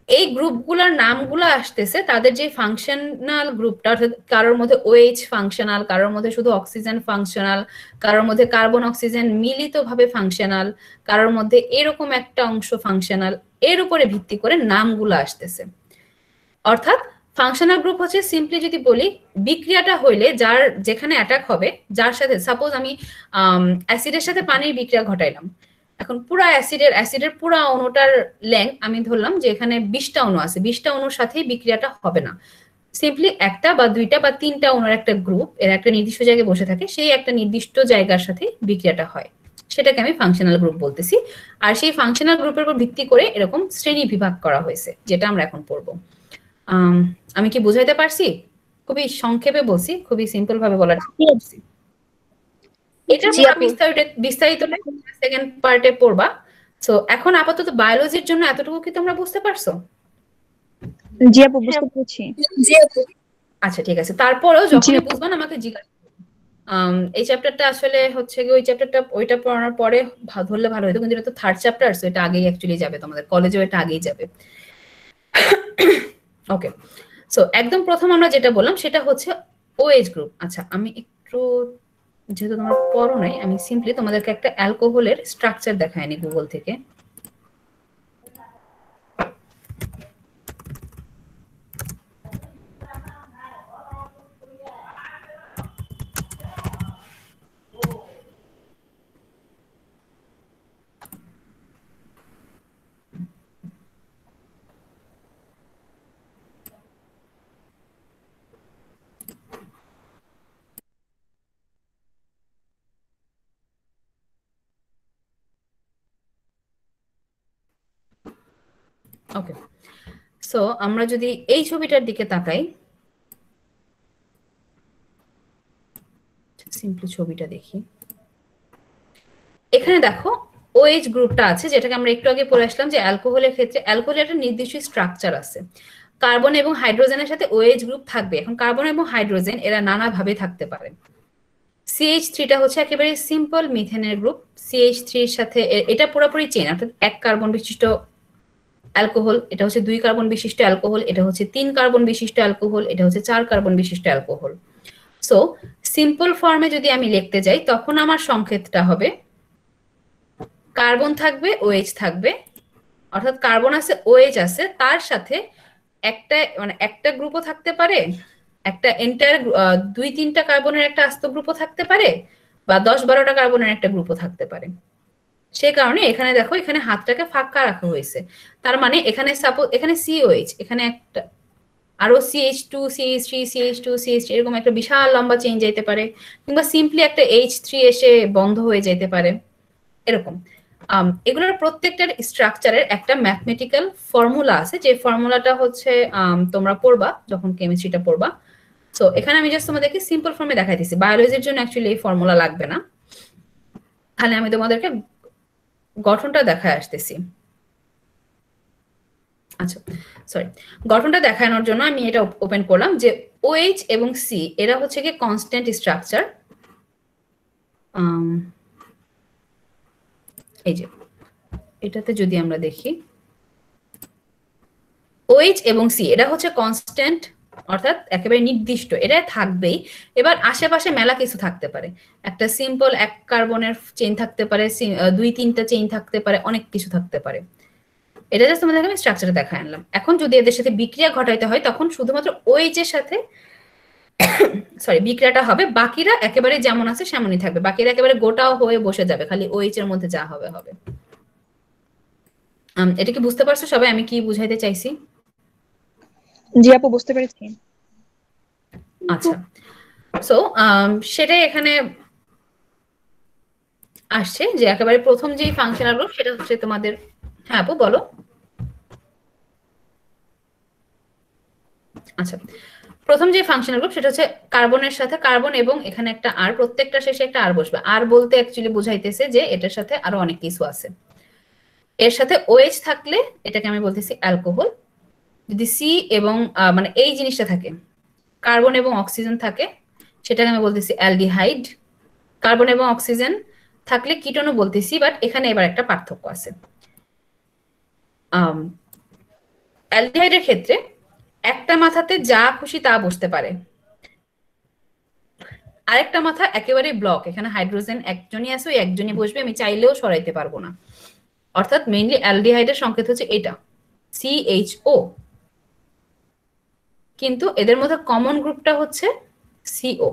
এই গ্রুপগুলোর নামগুলো আসতেছে তাদের যে ফাংশনাল গ্রুপটা, অর্থাৎ কারোর মধ্যে OH ফাংশনাল, কারোর মধ্যে শুধু অক্সিজেন ফাংশনাল, কারোর মধ্যে কার্বন অক্সিজেন মিলিতভাবে ফাংশনাল, কারোর মধ্যে এরকম একটা অংশ ফাংশনাল, এর উপরে ভিত্তি করে নামগুলো আসতেছে। অর্থাৎ ফাংশনাল গ্রুপ হচ্ছে সিম্পলি যদি বলি, বিক্রিয়াটা হইলে যার যেখানে অ্যাটাক হবে, যার সাথে সাপোজ আমি অ্যাসিডের সাথে পানির বিক্রিয়া ঘটাইলাম, এখন পুরো অ্যাসিডের পুরো অণুটার লেংথ আমি ধরলাম যে এখানে 20টা অণু আছে, 20টা অণুর সাথেই বিক্রিয়াটা হবে না, সিম্পলি একটা বা দুইটা বা তিনটা অণুর একটা গ্রুপ এর একটা নির্দিষ্ট জায়গায় বসে থাকে, সেই একটা নির্দিষ্ট জায়গার সাথে বিক্রিয়াটা হয়, সেটাকে আমি ফাংশনাল গ্রুপ বলতেছি। আর সেই ফাংশনাল গ্রুপের উপর ভিত্তি করে এরকম শ্রেণী বিভাগ করা হয়েছে, যেটা আমরা এখন পড়বো। আমি কি বুঝাইতে পারছি? খুবই সংক্ষেপে বলছি, খুবই সিম্পল ভাবে বলার চেষ্টা করছি। এটা বিস্তারিত সেকেন্ড পার্টে পড়বা। সো এখন আপাতত বায়োলজির জন্য এতটুকু কি তোমরা বুঝতে পারছো? জি আপু, বুঝতে পেরেছি। আচ্ছা ঠিক আছে, তারপরেও যখনই বুঝবেন আমাকে জিজ্ঞাসা এই চ্যাপ্টারটা আসলে হচ্ছে ওই চ্যাপ্টারটা ওইটা পড়ানোর পরে ধরলে ভালো হতো, কিন্তু এটা তো থার্ড চ্যাপ্টার, সো এটা আগেই অ্যাকচুয়ালি যাবে, তোমাদের কলেজেও এটা আগেই যাবে। ওকে, সো একদম প্রথম আমরা যেটা বললাম সেটা হচ্ছে OH গ্রুপ। আচ্ছা আমি একটু, যেহেতু তোমরা পড়ো নাই, আমি সিম্পলি তোমাদেরকে একটা অ্যালকোহলের স্ট্রাকচার দেখাইনি গুগল থেকে। ওকে, সো আমরা যদি এই ছবিটার দিকে তাকাই, সিম্পলি ছবিটা দেখি, এখানে দেখো OH গ্রুপটা আছে, যেটাকে আমরা একটু আগে পড়ে আসলাম যে অ্যালকোহলের ক্ষেত্রে অ্যালকোহলের একটা নির্দিষ্ট স্ট্রাকচার আছে, কার্বন এবং হাইড্রোজেনের সাথে OH গ্রুপ থাকবে। এখন কার্বন এবং হাইড্রোজেন এরা নানাভাবে থাকতে পারে। CH3টা হচ্ছে একেবারে সিম্পল মিথেনের গ্রুপ। CH3 এর সাথে এটা পুরোপুরি চেন, অর্থাৎ 1 কার্বন বিশিষ্ট অ্যালকোহল, এটা হচ্ছে 2 কার্বন বিশিষ্ট অ্যালকোহল, এটা হচ্ছে 3 কার্বন বিশিষ্ট অ্যালকোহল, এটা হচ্ছে 4 কার্বন বিশিষ্ট অ্যালকোহল। সো সিম্পল ফর্মে যদি আমি লিখতে যাই তখন আমার সংকেতটা হবে কার্বন থাকবে, OH থাকবে, অর্থাৎ কার্বন আছে, OH আছে, তার সাথে একটা গ্রুপও থাকতে পারে, একটা এন্টায়ার 2-3টা কার্বনের একটা আস্ত গ্রুপও থাকতে পারে, বা 10-12টা কার্বনের একটা গ্রুপও থাকতে পারে। সে কারণে এখানে দেখো এখানে হাতটাকে ফাঁকা রাখা হয়েছে, তার মানে এখানে সাপোজ এখানে COH, এখানে একটা আরো CH2 CH3 CH2 CH3 এরকম একটা বিশাল লম্বা চেইন যেতে পারে, কিংবা সিম্পলি একটা H3 এসে বন্ধ হয়ে যেতে পারে, এরকম। এগুলোর প্রত্যেকটার স্ট্রাকচারের একটা ম্যাথমেটিক্যাল ফর্মুলা আছে, যে ফর্মুলাটা হচ্ছে তোমরা পড়বা যখন কেমিস্ট্রিটা পড়বা। সো এখানে আমি জাস্ট তোমাদেরকে সিম্পল ফর্মে দেখাই দিচ্ছি, বায়োলজির জন্য অ্যাকচুয়ালি এই ফর্মুলা লাগবে না, তাহলে আমি তোমাদেরকে গঠনটা দেখায় আসতেছি। আচ্ছা সরি, গঠনটা দেখানোর জন্য আমি এটা ওপেন করলাম যে OH এবং C এরা হচ্ছে কি কনস্ট্যান্ট স্ট্রাকচার। এই যে এটাতে যদি আমরা দেখি OH এবং C এরা হচ্ছে কনস্ট্যান্ট, অর্থাৎ একেবারে নির্দিষ্ট, এটা থাকবেই। এবার আশেপাশে মেলা কিছু থাকতে পারে, একটা সিম্পল 1 কার্বনের চেইন থাকতে পারে, 2-3টা চেইন থাকতে পারে, অনেক কিছু থাকতে পারে। এটা জাস্ট তোমাদেরকে আমি স্ট্রাকচারে দেখায় আনলাম। এখন যদি এদের সাথে বিক্রিয়া ঘটাইতে হয় তখন শুধুমাত্র OH এর সাথে বিক্রিয়াটা হবে, বাকিরা একেবারে যেমন আছে সেমনই থাকবে, বাকিরা একেবারে গোটাও হয়ে বসে যাবে, খালি OH এর মধ্যে যা হবে হবে। এটা কি বুঝতে পারছো সবাই আমি কি বুঝাইতে চাইছি? জি আপু বুঝতে পেরেছি। আচ্ছা, সো সেটাই এখানে আসছে যে একেবারে প্রথম যে ফাংশনাল গ্রুপ সেটা হচ্ছে তোমাদের, হ্যাঁ আপু বলো। আচ্ছা, প্রথম যে ফাংশনাল গ্রুপ সেটা হচ্ছে কার্বনের সাথে কার্বন এবং এখানে একটা আর, প্রত্যেকটা শেষে একটা আর বসবে। আর বলতে অ্যাকচুয়ালি বুঝাইতেছে যে এটার সাথে আরো অনেক কিছু আছে। এর সাথে OH থাকলে এটাকে আমি বলতেছি অ্যালকোহল। যদি C এবং মানে এই জিনিসটা থাকে, কার্বন এবং অক্সিজেন থাকে, সেটাকে আমি বলতেছি অ্যালডিহাইড। কার্বন এবং অক্সিজেন থাকলে কিটোনও বলতেছি, বাট এখানে এবার একটা পার্থক্য আছে। অ্যালডিহাইডের ক্ষেত্রে একটা মাথাতে যা খুশি তা বসতে পারে, আরেকটা মাথা একেবারে ব্লক, এখানে হাইড্রোজেন একজনই আছে, ওই একজনই বসবে, আমি চাইলেও সরাইতে পারবো না। অর্থাৎ মেইনলি অ্যালডিহাইডের সংকেত হচ্ছে এটা CHO, কিন্তু এদের মধ্যে কমন গ্রুপটা হচ্ছে CO।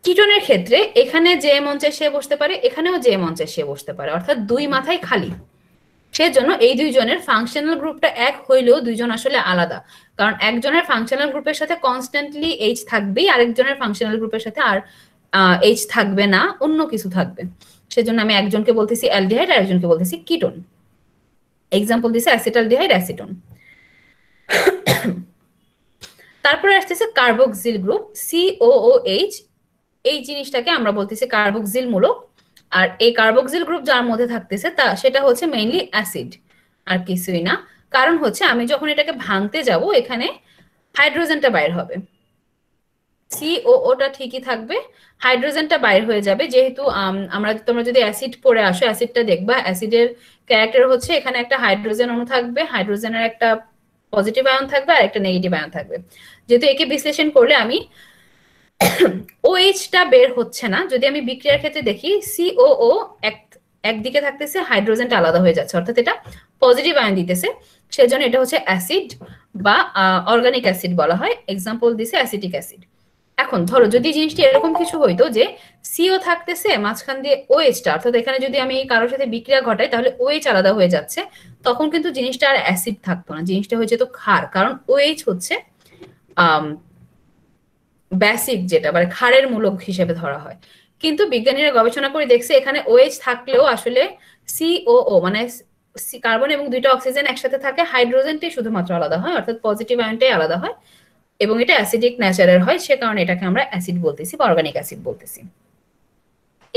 কিটোনের ক্ষেত্রে এখানে যে মঞ্চে সে বসতে পারে, এখানেও যে মঞ্চে সে বসতে পারে, অর্থাৎ দুই মাথায় খালি। সেজন্য এই দুইজনের ফাংশনাল গ্রুপটা এক হইলেও দুইজন আসলে আলাদা, কারণ একজনের ফাংশনাল গ্রুপের সাথে কনস্ট্যান্টলি H থাকবেই, আরেকজনের ফাংশনাল গ্রুপের সাথে আর H থাকবে না, অন্য কিছু থাকবে। সেজন্য আমি একজনকে বলতেছি অ্যালডিহাইড আর একজনকে বলতেছি কিটোন। এক্সাম্পল দিছে অ্যাসিটালডিহাইড, অ্যাসিটোন। তারপরে আসতেছে কার্বক্সিল গ্রুপ COOH, এই জিনিসটাকে আমরা বলতেছি কার্বক্সিল মূলক। আর এই কার্বক্সিল গ্রুপ যার মধ্যে থাকতেছে সেটা হচ্ছে মেইনলি অ্যাসিড, আর কিছুই না। কারণ হচ্ছে আমি যখন এটাকে ভাঙতে যাব এখানে হাইড্রোজেনটা বাইর হবে, COOটা ঠিকই থাকবে, হাইড্রোজেনটা বাইর হয়ে যাবে। যেহেতু তোমরা যদি অ্যাসিড পড়ে আসো, অ্যাসিডটা দেখবা, অ্যাসিডের ক্যারেক্টার হচ্ছে এখানে একটা হাইড্রোজেন অণু থাকবে, হাইড্রোজেনের একটা পজিটিভ আয়ন থাকবে আর একটা নেগেটিভ আয়ন থাকবে। যেহেতু একে বিশ্লেষণ করলে আমি OHটা বের হচ্ছে না, যদি আমি বিক্রিয়ার ক্ষেত্রে দেখি COO একদিকে থাকতেছে, হাইড্রোজেনটা আলাদা হয়ে যাচ্ছে, অর্থাৎ এটা পজিটিভ আয়ন দিতেছে, সেজন্য এটা হচ্ছে অ্যাসিড বা অর্গানিক অ্যাসিড বলা হয়। এক্সাম্পল দিছে অ্যাসিটিক অ্যাসিড। এখন ধরো যদি জিনিসটি এরকম কিছু হইতো যে CO থাকতেছে, মাঝখান দিয়ে OHটা, অর্থাৎ এখানে যদি আমি কারোর সাথে বিক্রিয়া ঘটাই তাহলে OH আলাদা হয়ে যাচ্ছে, তখন কিন্তু জিনিসটা আর অ্যাসিড থাকতো না, জিনিসটা হয়ে যেত ক্ষার, কারণ OH হচ্ছে বেসিক, যেটা মানে ক্ষারের মূলক হিসেবে ধরা হয়। কিন্তু বিজ্ঞানীরা গবেষণা করে দেখছে এখানে OH থাকলেও আসলে COO মানে কার্বন এবং দুইটা অক্সিজেন একসাথে থাকে, হাইড্রোজেনটাই শুধুমাত্র আলাদা হয়, অর্থাৎ পজিটিভ আয়নটাই আলাদা হয় এবং এটা অ্যাসিডিক নেচারের হয়, সে কারণে এটাকে আমরা অ্যাসিড বলতেছি বা অর্গানিক অ্যাসিড বলতেছি।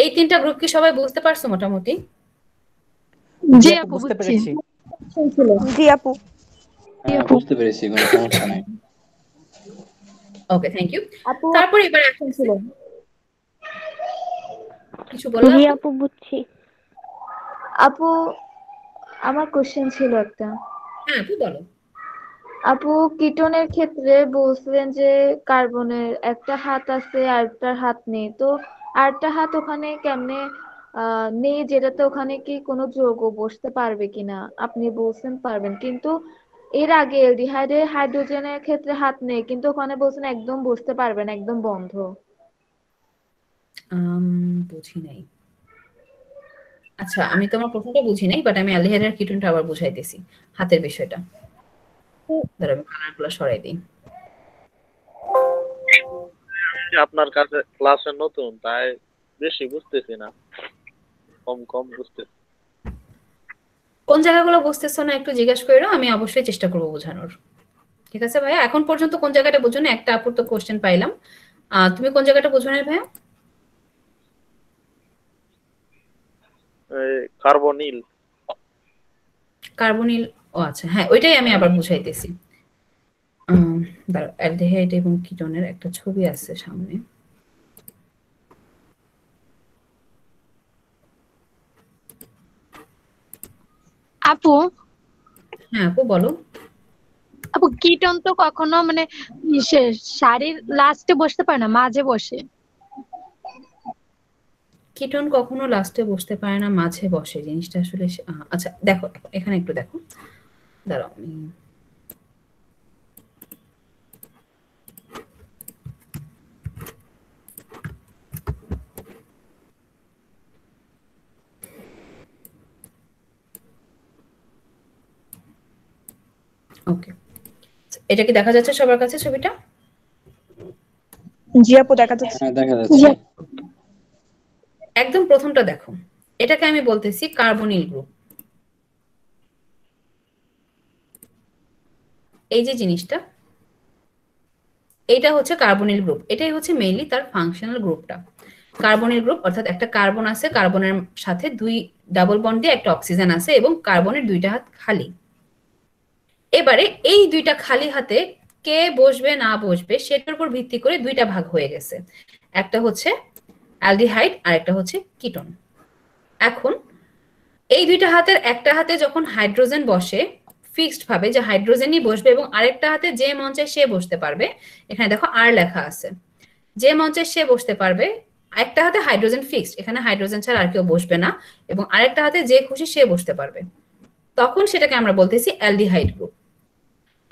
এই তিনটা গ্রুপ কি সবাই বুঝতে পারছো মোটামুটি? জি আপু বুঝতে বুঝছি। পেরেছি। জি আপু। হ্যাঁ বুঝতে পেরেছি, কোনো সমস্যা নাই। ওকে, থ্যাংক ইউ। আপু তারপরে এবার ছিল কিছু বললাম। জি আপু বুঝছি। আপু আমার কোশ্চেন ছিল একটা। হ্যাঁ আপু বলো। আপু কিটোনের ক্ষেত্রে বলছিলেন যে কার্বনের একটা হাত আছে আরেকটার হাত নেই, তো আরেকটা হাত ওখানে কেমনে নেই, যেটাতে ওখানে কি কোনো যৌগ বসতে পারবে কিনা? আপনি বলছেন পারবেন, কিন্তু এর আগে অ্যালডিহাইডের হাইড্রোজেনের ক্ষেত্রে হাত নেই, কিন্তু ওখানে বলছেন একদম বসতে পারবেন, একদম বন্ধ। বুঝি নাই। আচ্ছা আমি তোমার প্রশ্নটা বুঝি নাই, বাট আমি অ্যালডিহাইড আর কিটোনটা আবার বুঝাইতেছি হাতের বিষয়টা। ধরো আমি কালারগুলো সরাই দিই। আপনার কাছে ক্লাসে নতুন, তাই বেশি বুঝতেছি না, কম কম বুঝতেছি। কোন জায়গাগুলো বুঝতেছো না একটু জিজ্ঞাসা করো, আমি অবশ্যই চেষ্টা করবো বোঝানোর। ঠিক আছে ভাইয়া? এখন পর্যন্ত কোন জায়গাটা বুঝো না? একটা আপুর তো কোশ্চেন পাইলাম, তুমি কোন জায়গাটা বুঝো না ভাইয়া? কার্বনিল। কার্বনিল, ও আচ্ছা হ্যাঁ ওইটাই আমি আবার বুঝাইতেছি। দাঁড়াও, অ্যালডিহাইড এবং কিটোনের একটা ছবি আছে সামনে। আপু হ্যাঁ আপু বলো। আপু কিটোন তো কখনো মানে শাড়ির লাস্টে বসতে পারে না, মাঝে বসে। কিটোন কখনো লাস্টে বসতে পারে না, মাঝে বসে, জিনিসটা আসলে আচ্ছা দেখো এখানে একটু দেখো, দাঁড়াও আমি ওকে, এটা কি দেখা যাচ্ছে সবার কাছে ছবিটা? জি আপু দেখা যাচ্ছে। হ্যাঁ দেখা যাচ্ছে। একদম প্রথমটা দেখো, এটাকে আমি বলতেছি কার্বনিল গ্রুপ। এই যে জিনিসটা, এইটা হচ্ছে কার্বনিল গ্রুপ, এটাই হচ্ছে মেইনলি তার ফাংশনাল গ্রুপটা। কার্বনিল গ্রুপ অর্থাৎ একটা কার্বন আছে, কার্বনের সাথে দুই ডাবল বন্ড দিয়ে একটা অক্সিজেন আছে এবং কার্বনের দুইটা হাত খালি। এবারে এই দুইটা খালি হাতে কে বসবে না বসবে সেটার উপর ভিত্তি করে দুইটা ভাগ হয়ে গেছে, একটা হচ্ছে অ্যালডিহাইড আর একটা হচ্ছে কিটোন। এখন এই দুইটা হাতের একটা হাতে যখন হাইড্রোজেন বসে ফিক্সড ভাবে যে হাইড্রোজেনই বসবে এবং আরেকটা হাতে যে মঞ্চে সে বসতে পারবে, এখানে দেখো আর লেখা আছে, যে মঞ্চে সে বসতে পারবে, একটা হাতে হাইড্রোজেন ফিক্সড, এখানে হাইড্রোজেন ছাড়া আর কেউ বসবে না, এবং আরেকটা হাতে যে খুশি সে বসতে পারবে, তখন সেটাকে আমরা বলতেছি অ্যালডিহাইড গ্রুপ।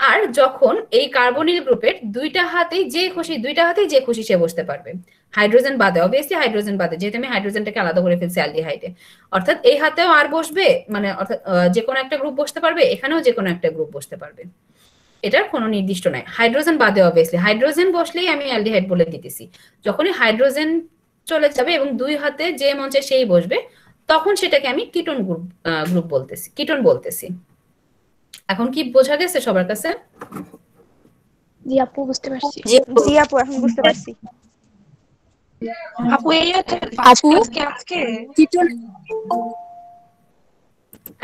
আর যখন এই কার্বনিল গ্রুপের দুইটা হাতেই যে খুশি সে বসতে পারবে, হাইড্রোজেন বাদে, অবভিয়াসলি হাইড্রোজেন বাদে, যেহেতু আমি হাইড্রোজেনটাকে আলাদা করে ফেলছি অ্যালডিহাইডে, অর্থাৎ এই হাতেও আর বসবে, মানে অর্থাৎ যে কোনো একটা গ্রুপ বসতে পারবে, এখানেও যে কোনো একটা গ্রুপ বসতে পারবে, এটার কোনো নির্দিষ্ট নাই। হাইড্রোজেন বাদে অবভিয়াসলি, হাইড্রোজেন বসলেই আমি অ্যালডিহাইড বলে দিতেছি, যখনই হাইড্রোজেন চলে যাবে এবং দুই হাতে যে মঞ্চে সেই বসবে, তখন সেটাকে আমি কিটোন গ্রুপ বলতেছি, কিটোন বলতেছি। এখন কি বোঝা গেছে সবার কাছে? জি আপু বুঝতে পারছি। জি আপু এখন বুঝতে পারছি। আপু এই আপু আজকে কিটোন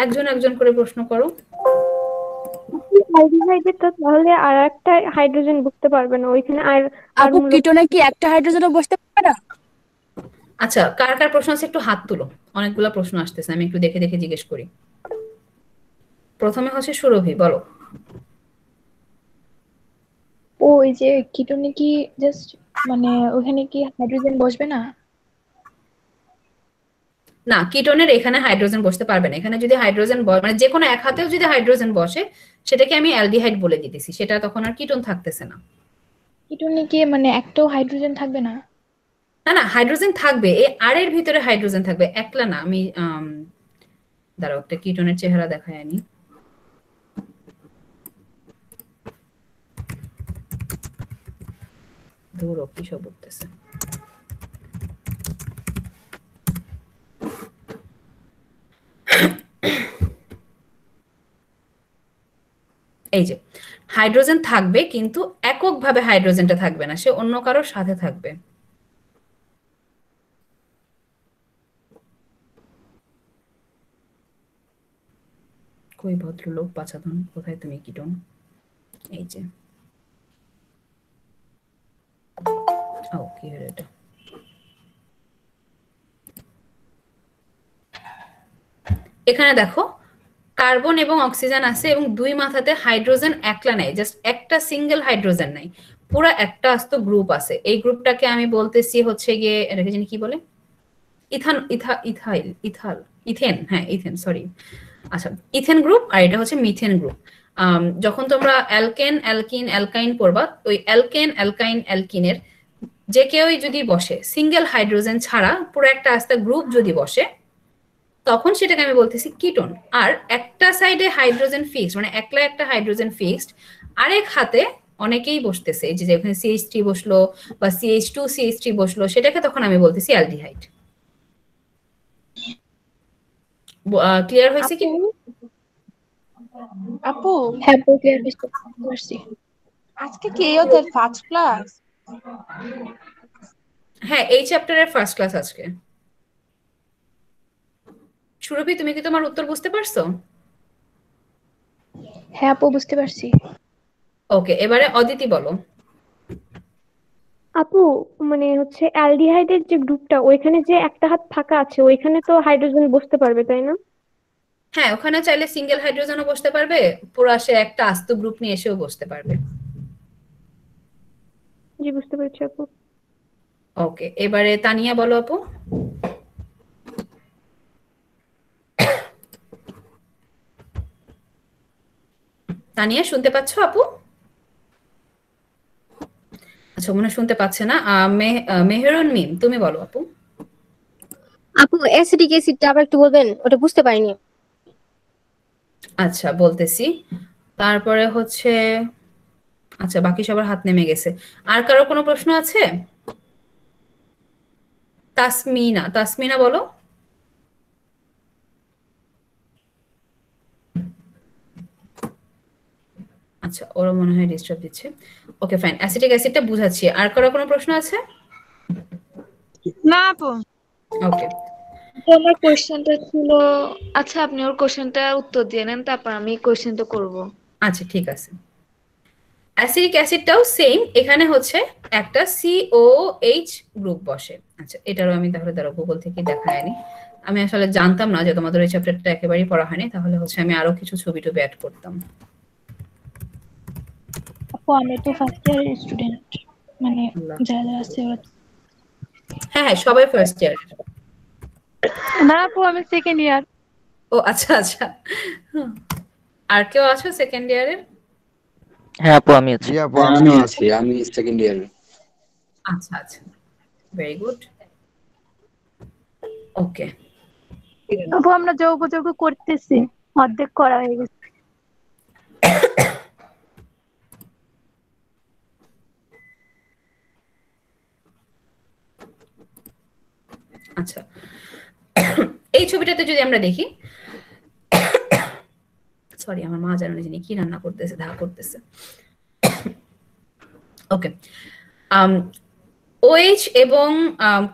একজন একজন করে প্রশ্ন করো। অ্যালডিহাইডে তো তাহলে আর একটা হাইড্রোজেন বুঝতে পারবে না ওইখানে, আর আপু কিটোনে কি একটা হাইড্রোজেনও বসতে পারে না? আচ্ছা কার কার প্রশ্ন আছে একটু হাত তুলো, অনেকগুলো প্রশ্ন আসতেছে, আমি একটু দেখে দেখে জিজ্ঞেস করি। প্রথমে হচ্ছে সুরভি, বলো। ওই যে কিটোনে কি জাস্ট মানে ওখানে কি হাইড্রোজেন বসবে না? না, কিটোনের এখানে হাইড্রোজেন বসতে পারবে না, এখানে যদি হাইড্রোজেন মানে যে কোনো এক হাতেও যদি হাইড্রোজেন বসে সেটাকে আমি অ্যালডিহাইড বলে দিতেছি, সেটা তখন আর কিটোন থাকতেছে না। কিটোনে কি মানে একটাও হাইড্রোজেন থাকবে না? না না, হাইড্রোজেন থাকবে, এই আর এর ভিতরে হাইড্রোজেন থাকবে, একলা না। আমি দাঁড়াও একটা কিটোনের চেহারা দেখায় আনি। ধরো কি সব উঠতেছে। এই যে হাইড্রোজেন থাকবে কিন্তু এককভাবে হাইড্রোজেনটা থাকবে না, সে অন্য কারোর সাথে থাকবে। কই ভদ্রলোক বাছাধন, কোথায় তুমি কিটন? এই যে কি হলো এটা? এখানে দেখো কার্বন এবং অক্সিজেন আছে এবং দুই মাথাতে হাইড্রোজেন একলা নাই, জাস্ট একটা সিঙ্গেল হাইড্রোজেন নাই, পুরো একটা আস্ত গ্রুপ আছে। এই গ্রুপটাকে আমি বলতেছি হচ্ছে গিয়ে এটাকে জানি কি বলে, ইথেন, হ্যাঁ ইথেন, সরি। আচ্ছা, ইথেন গ্রুপ, আর এটা হচ্ছে মিথেন গ্রুপ। যখন তোমরা অ্যালকেন অ্যালকিন অ্যালকাইন পড়বা, ওই অ্যালকেন অ্যালকাইন অ্যালকিনের যে কেউই যদি বসে সিঙ্গেল হাইড্রোজেন ছাড়া পুরো একটা আস্তে গ্রুপ যদি বসে, তখন সেটাকে আমি বলতেছি কিটোন। আর একটা সাইডে হাইড্রোজেন ফিক্সড, মানে একলা একটা হাইড্রোজেন ফিক্সড, আরেক হাতে অনেকেই বসতেছে, এই যে যেখানে CH3 বসলো বা CH2CH3 বসলো, সেটাকে তখন আমি বলতেছি অ্যালডিহাইড। ক্লিয়ার হয়েছে কি আপু? হ্যাঁ আপু ক্লিয়ার করছি। আজকে কি ওদের ফার্স্ট ক্লাস? হ্যাঁ, এই চ্যাপ্টারের ফার্স্ট ক্লাস আজকে। সুরভি, তুমি কি তোমার উত্তর বুঝতে পারছো? হ্যাঁ আপু বুঝতে পারছি। ওকে, এবারে অদিতি বলো। আপু মানে হচ্ছে অ্যালডিহাইডের যে গ্রুপটা, ওইখানে যে একটা হাত ফাঁকা আছে, ওইখানে তো হাইড্রোজেন বসতে পারবে তাই না? হ্যাঁ, ওখানে চাইলে সিঙ্গেল হাইড্রোজেনও বসতে পারবে, পুরো সে একটা আস্ত গ্রুপ নিয়ে এসেও বসতে পারবে। জি বুঝতে পেরেছি আপু। ওকে, এবারে তানিয়া বলো আপু। তানিয়া শুনতে পাচ্ছো আপু? আচ্ছা, মনে হয় শুনতে পাচ্ছে না। মেহেরুন মিম, তুমি বলো আপু। আপু অ্যাসিডিক অ্যাসিডটা আবার একটু বলবেন, ওটা বুঝতে পারিনি। আচ্ছা বলতেছি। তারপরে হচ্ছে, আচ্ছা বাকি সবার হাত নেমে গেছে। আর কারো কোনো প্রশ্ন আছে? তাসমিনা বলো। আচ্ছা, ওরা মনে হয় ডিস্টার্ব দিচ্ছে। ওকে ফাইন, অ্যাসিটিক অ্যাসিডটা বুঝাচ্ছি। আর কারো কোনো প্রশ্ন আছে? না আপু। ওকে, আমার কোশ্চেনটা ছিল, আচ্ছা আপনি ওর কোশ্চেনটা উত্তর দিয়ে নেন, তারপর আমি কোশ্চেনটা করব। আচ্ছা ঠিক আছে। অ্যাসিটিক অ্যাসিডটাও সেম, এখানে হচ্ছে একটা COH গ্রুপ বসে। আচ্ছা, এটারও আমি তাহলে ধরো গুগল থেকে দেখায়নি, আমি আসলে জানতাম না যে তোমাদের এই চ্যাপ্টারটা একেবারেই পড়া হয়নি, তাহলে হচ্ছে আমি আরো কিছু ছবি টবি অ্যাড করতাম। আপু আমি তো ফার্স্ট ইয়ারের স্টুডেন্ট, মানে যারা আছে হ্যাঁ হ্যাঁ, সবাই ফার্স্ট ইয়ার। না আপু আমি সেকেন্ড ইয়ার। ও আচ্ছা আচ্ছা, আর কেউ আছো সেকেন্ড ইয়ারের? হ্যাঁ আপু আমি আছি। আমি সেকেন্ড ইয়ার। আচ্ছা আচ্ছা, ভেরি গুড। ওকে আপু আমরা যোগ করতেছি, অর্ধেক করা হয়ে গেছে। আচ্ছা, এই ছবিটাতে যদি আমরা দেখি, সরি আমার মা জানে না কি রান্না করতেছে, ধা করতেছে। ওকে, OH এবং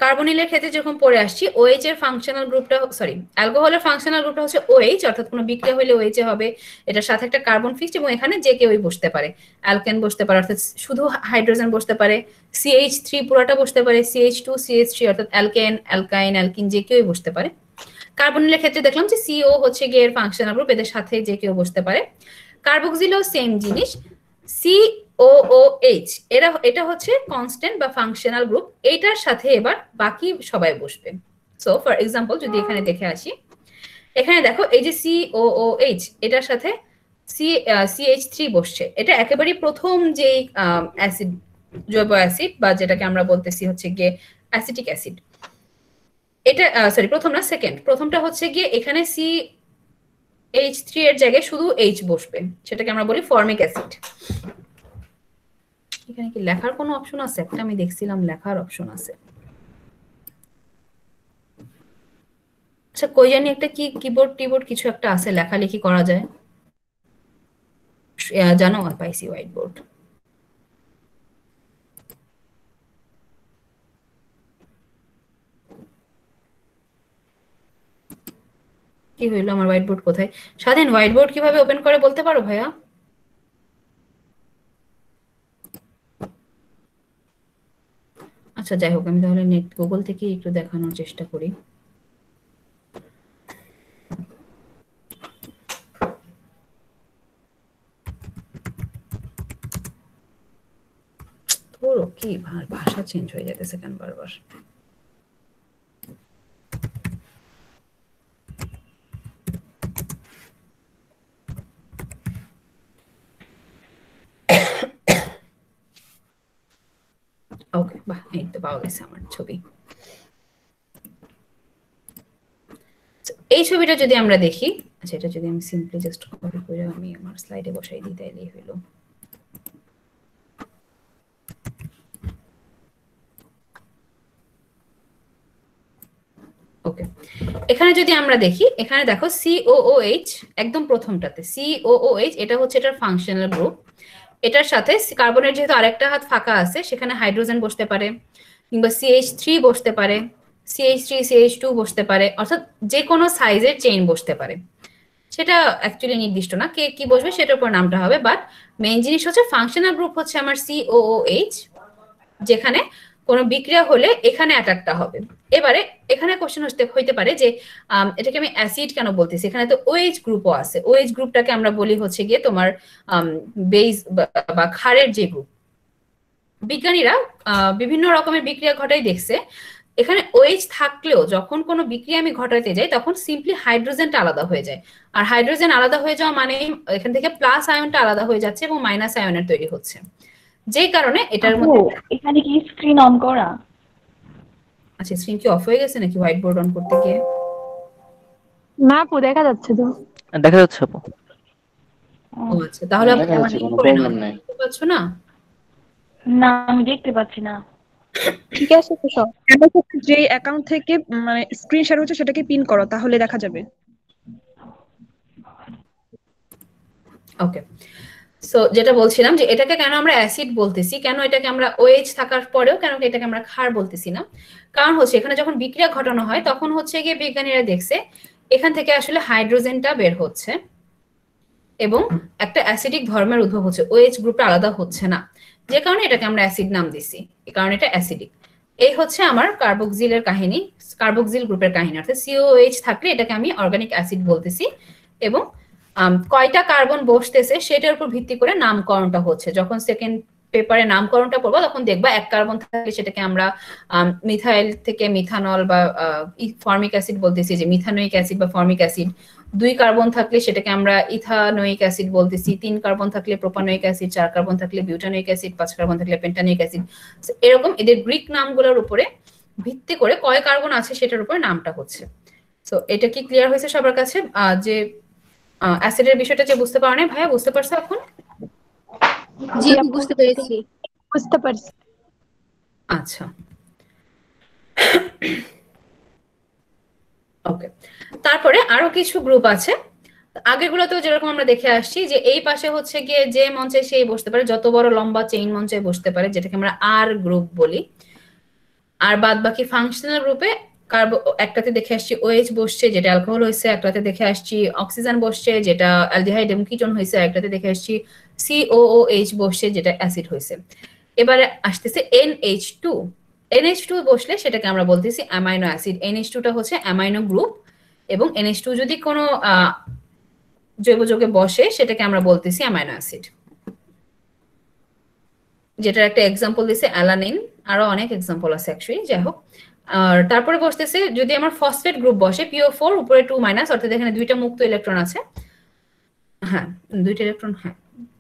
কার্বনিলের ক্ষেত্রে যখন পড়ে আসছি, OH এর ফাংশনাল গ্রুপটা, সরি অ্যালকোহলের ফাংশনাল গ্রুপটা হচ্ছে OH, অর্থাৎ কোনো বিক্রিয়া হলে OH হবে, এটার সাথে একটা কার্বন ফিক্সড, এবং এখানে যে কেউই বসতে পারে, অ্যালকেন বসতে পারে অর্থাৎ শুধু হাইড্রোজেন বসতে পারে, CH3 পুরোটা বসতে পারে, CH2 CH3 অর্থাৎ অ্যালকেন অ্যালকাইন অ্যালকিন যে কেউই বসতে পারে। কার্বনিলের ক্ষেত্রে দেখলাম যে CO হচ্ছে গিয়ে এর ফাংশনাল গ্রুপ, এদের সাথে যে কেউ বসতে পারে। কার্বক্সিলও সেম জিনিস, COOH এটা হচ্ছে কনস্ট্যান্ট বা ফাংশনাল গ্রুপ, এইটার সাথে এবার বাকি সবাই বসবে। সো ফর এক্সাম্পল যদি এখানে দেখে আসি, এখানে দেখো এই যে COOH এটার সাথে CH3 বসছে, এটা একেবারে প্রথম যে অ্যাসিড, জৈব অ্যাসিড বা যেটাকে আমরা বলতেছি হচ্ছে গিয়ে অ্যাসিটিক অ্যাসিড। এটা সরি প্রথম না, সেকেন্ড। প্রথমটা হচ্ছে গিয়ে এখানে CH3 এর জায়গায় শুধু H বসবে, সেটাকে আমরা বলি ফর্মিক অ্যাসিড। এখানে কি লেখার কোনো অপশন আছে? একটা আমি দেখছিলাম লেখার অপশন আছে। আচ্ছা কই জানি একটা কি কিবোর্ড টিবোর্ড কিছু একটা আছে, লেখালেখি করা যায়। জানো পাইছি হোয়াইট বোর্ড। কি হইলো, আমার হোয়াইট বোর্ড কোথায়? স্বাধীন, হোয়াইট বোর্ড কিভাবে ওপেন করে বলতে পারো ভাইয়া? আচ্ছা যাই হোক, আমি তাহলে নেট গুগল থেকে একটু দেখানোর চেষ্টা করি। ধরো কি ভাষা চেঞ্জ হয়ে যেতেছে কেন বারবার। ওকে, বাহ, এই তো পাওয়া গেছে আমার ছবি। এই ছবিটা যদি আমরা দেখি, আচ্ছা এটা যদি আমি সিম্পলি জাস্ট কপি করে আমি আমার স্লাইডে বসাই দিই তাইলেই হলো। ওকে, এখানে যদি আমরা দেখি, এখানে দেখো COOH একদম প্রথমটাতে COOH, এটা হচ্ছে এটার ফাংশনাল গ্রুপ। এটার সাথে কার্বনের যেহেতু আরেকটা হাত ফাঁকা আছে, সেখানে হাইড্রোজেন বসতে পারে, কিংবা CH3 বসতে পারে, CH3 CH2 বসতে পারে, অর্থাৎ যে কোনো সাইজের চেইন বসতে পারে। সেটা অ্যাকচুয়ালি নির্দিষ্ট না, কে কি বসবে সেটার উপর নামটা হবে, বাট মেইন জিনিস হচ্ছে ফাংশনাল গ্রুপ হচ্ছে আমার COOH, যেখানে কোনো বিক্রিয়া হলে এখানে অ্যাটাকটা হবে। এবারে এখানে কোশ্চেন হইতে পারে যে এটাকে আমি অ্যাসিড কেন বলতেছি, এখানে তো OH গ্রুপও আছে। OH গ্রুপটাকে আমরা বলি হচ্ছে গিয়ে তোমার বেস বা ক্ষারের যে গ্রুপ। বিজ্ঞানীরা বিভিন্ন রকমের বিক্রিয়া ঘটাই দেখছে, এখানে OH থাকলেও যখন কোনো বিক্রিয়া আমি ঘটাতে যাই তখন সিম্পলি হাইড্রোজেনটা আলাদা হয়ে যায়। আর হাইড্রোজেন আলাদা হয়ে যাওয়া মানে এখান থেকে প্লাস আয়নটা আলাদা হয়ে যাচ্ছে এবং মাইনাস আয়নের তৈরি হচ্ছে, যেই কারণে এটার মধ্যে। এখানে কি স্ক্রিন অন করা? আচ্ছা, স্ক্রিন কি অফ হয়ে গেছে নাকি হোয়াইট বোর্ড অন করতে গিয়ে? না আপু, দেখা যাচ্ছে তো। দেখা যাচ্ছে আপু। ও আচ্ছা, তাহলে আপনি দেখতে পাচ্ছ না? না, আমি দেখতে পাচ্ছি না। ঠিক আছে তো সব যে অ্যাকাউন্ট থেকে মানে স্ক্রিন শেয়ার হচ্ছে সেটাকে পিন করো, তাহলে দেখা যাবে। ওকে, সো যেটা বলছিলাম যে এটাকে কেন আমরা অ্যাসিড বলতেছি, কেন এটাকে আমরা OH থাকার পরেও কেন এটাকে আমরা ক্ষার বলতেছি না, কারণ হচ্ছে এখানে যখন বিক্রিয়া ঘটানো হয় তখন হচ্ছে গিয়ে বিজ্ঞানীরা দেখছে এখান থেকে আসলে হাইড্রোজেনটা বের হচ্ছে এবং একটা অ্যাসিডিক ধর্মের উদ্ভব হচ্ছে, OH গ্রুপটা আলাদা হচ্ছে না, যে কারণে এটাকে আমরা অ্যাসিড নাম দিছি, এই কারণে এটা অ্যাসিডিক। এই হচ্ছে আমার কার্বক্সিলের কাহিনী, কার্বক্সিল গ্রুপের কাহিনী, অর্থাৎ COOH থাকলে এটাকে আমি অর্গানিক অ্যাসিড বলতেছি এবং কয়টা কার্বন বসতেছে সেটার উপর ভিত্তি করে নামকরণটা হচ্ছে। যখন সেকেন্ড পেপারে নামকরণটা পড়বো তখন দেখবা এক কার্বন থাকলে সেটাকে আমরা মিথাইল থেকে মিথানল বা ফর্মিক অ্যাসিড বলতেছি, যে মিথানোইক অ্যাসিড বা ফর্মিক অ্যাসিড। 2 কার্বন থাকলে সেটাকে আমরা ইথানোইক অ্যাসিড বলতেছি, 3 কার্বন থাকলে প্রোপানোইক অ্যাসিড, 4 কার্বন থাকলে বিউটানোইক অ্যাসিড, 5 কার্বন থাকলে পেন্টানোইক অ্যাসিড। এরকম এদের গ্রিক নামগুলোর উপরে ভিত্তি করে কয় কার্বন আছে সেটার উপরে নামটা হচ্ছে। সো এটা কি ক্লিয়ার হয়েছে সবার কাছে? যে অ্যাসিডের বিষয়টা যে বুঝতে পারো না ভাইয়া, বুঝতে পারছো এখন? জি বুঝতে পেরেছি। বুঝতে পারছি। আচ্ছা, ওকে। তারপরে আরো কিছু গ্রুপ আছে, আগেরগুলোতেও যেরকম আমরা দেখে আসছি যে এই পাশে হচ্ছে গিয়ে যে মঞ্চে সেই বসতে পারে, যত বড় লম্বা চেইন মঞ্চে বসতে পারে, যেটাকে আমরা আর গ্রুপ বলি। আর বাদ বাকি ফাংশনাল গ্রুপে একটাতে দেখে আসছি OH বসছে যেটা অ্যালকোহল হয়েছে, একটাতে দেখে আসছি অক্সিজেন বসছে যেটা অ্যালডিহাইড এবং কিটোন হয়েছে, একটাতে দেখে আসছি COOH বসছে যেটা অ্যাসিড হয়েছে। এবারে আসতেছে NH2। NH2 বসলে সেটাকে আমরা বলতেছি অ্যামাইনো অ্যাসিড। NH2টা হচ্ছে অ্যামাইনো গ্রুপ এবং NH2 যদি কোনো জৈব যৌগে বসে সেটাকে আমরা বলতেছি অ্যামাইনো অ্যাসিড, যেটার একটা এক্সাম্পল দিছে অ্যালানিন, আরো অনেক এক্সাম্পল আছে অ্যাকচুয়ালি, যাই হোক। আর তারপরে বসতেছে যদি আমার ফসফেট গ্রুপ বসে, PO4 উপরে 2- অর্থাৎ এখানে 2টা মুক্ত ইলেকট্রন আছে, হ্যাঁ 2টা ইলেকট্রন, হ্যাঁ,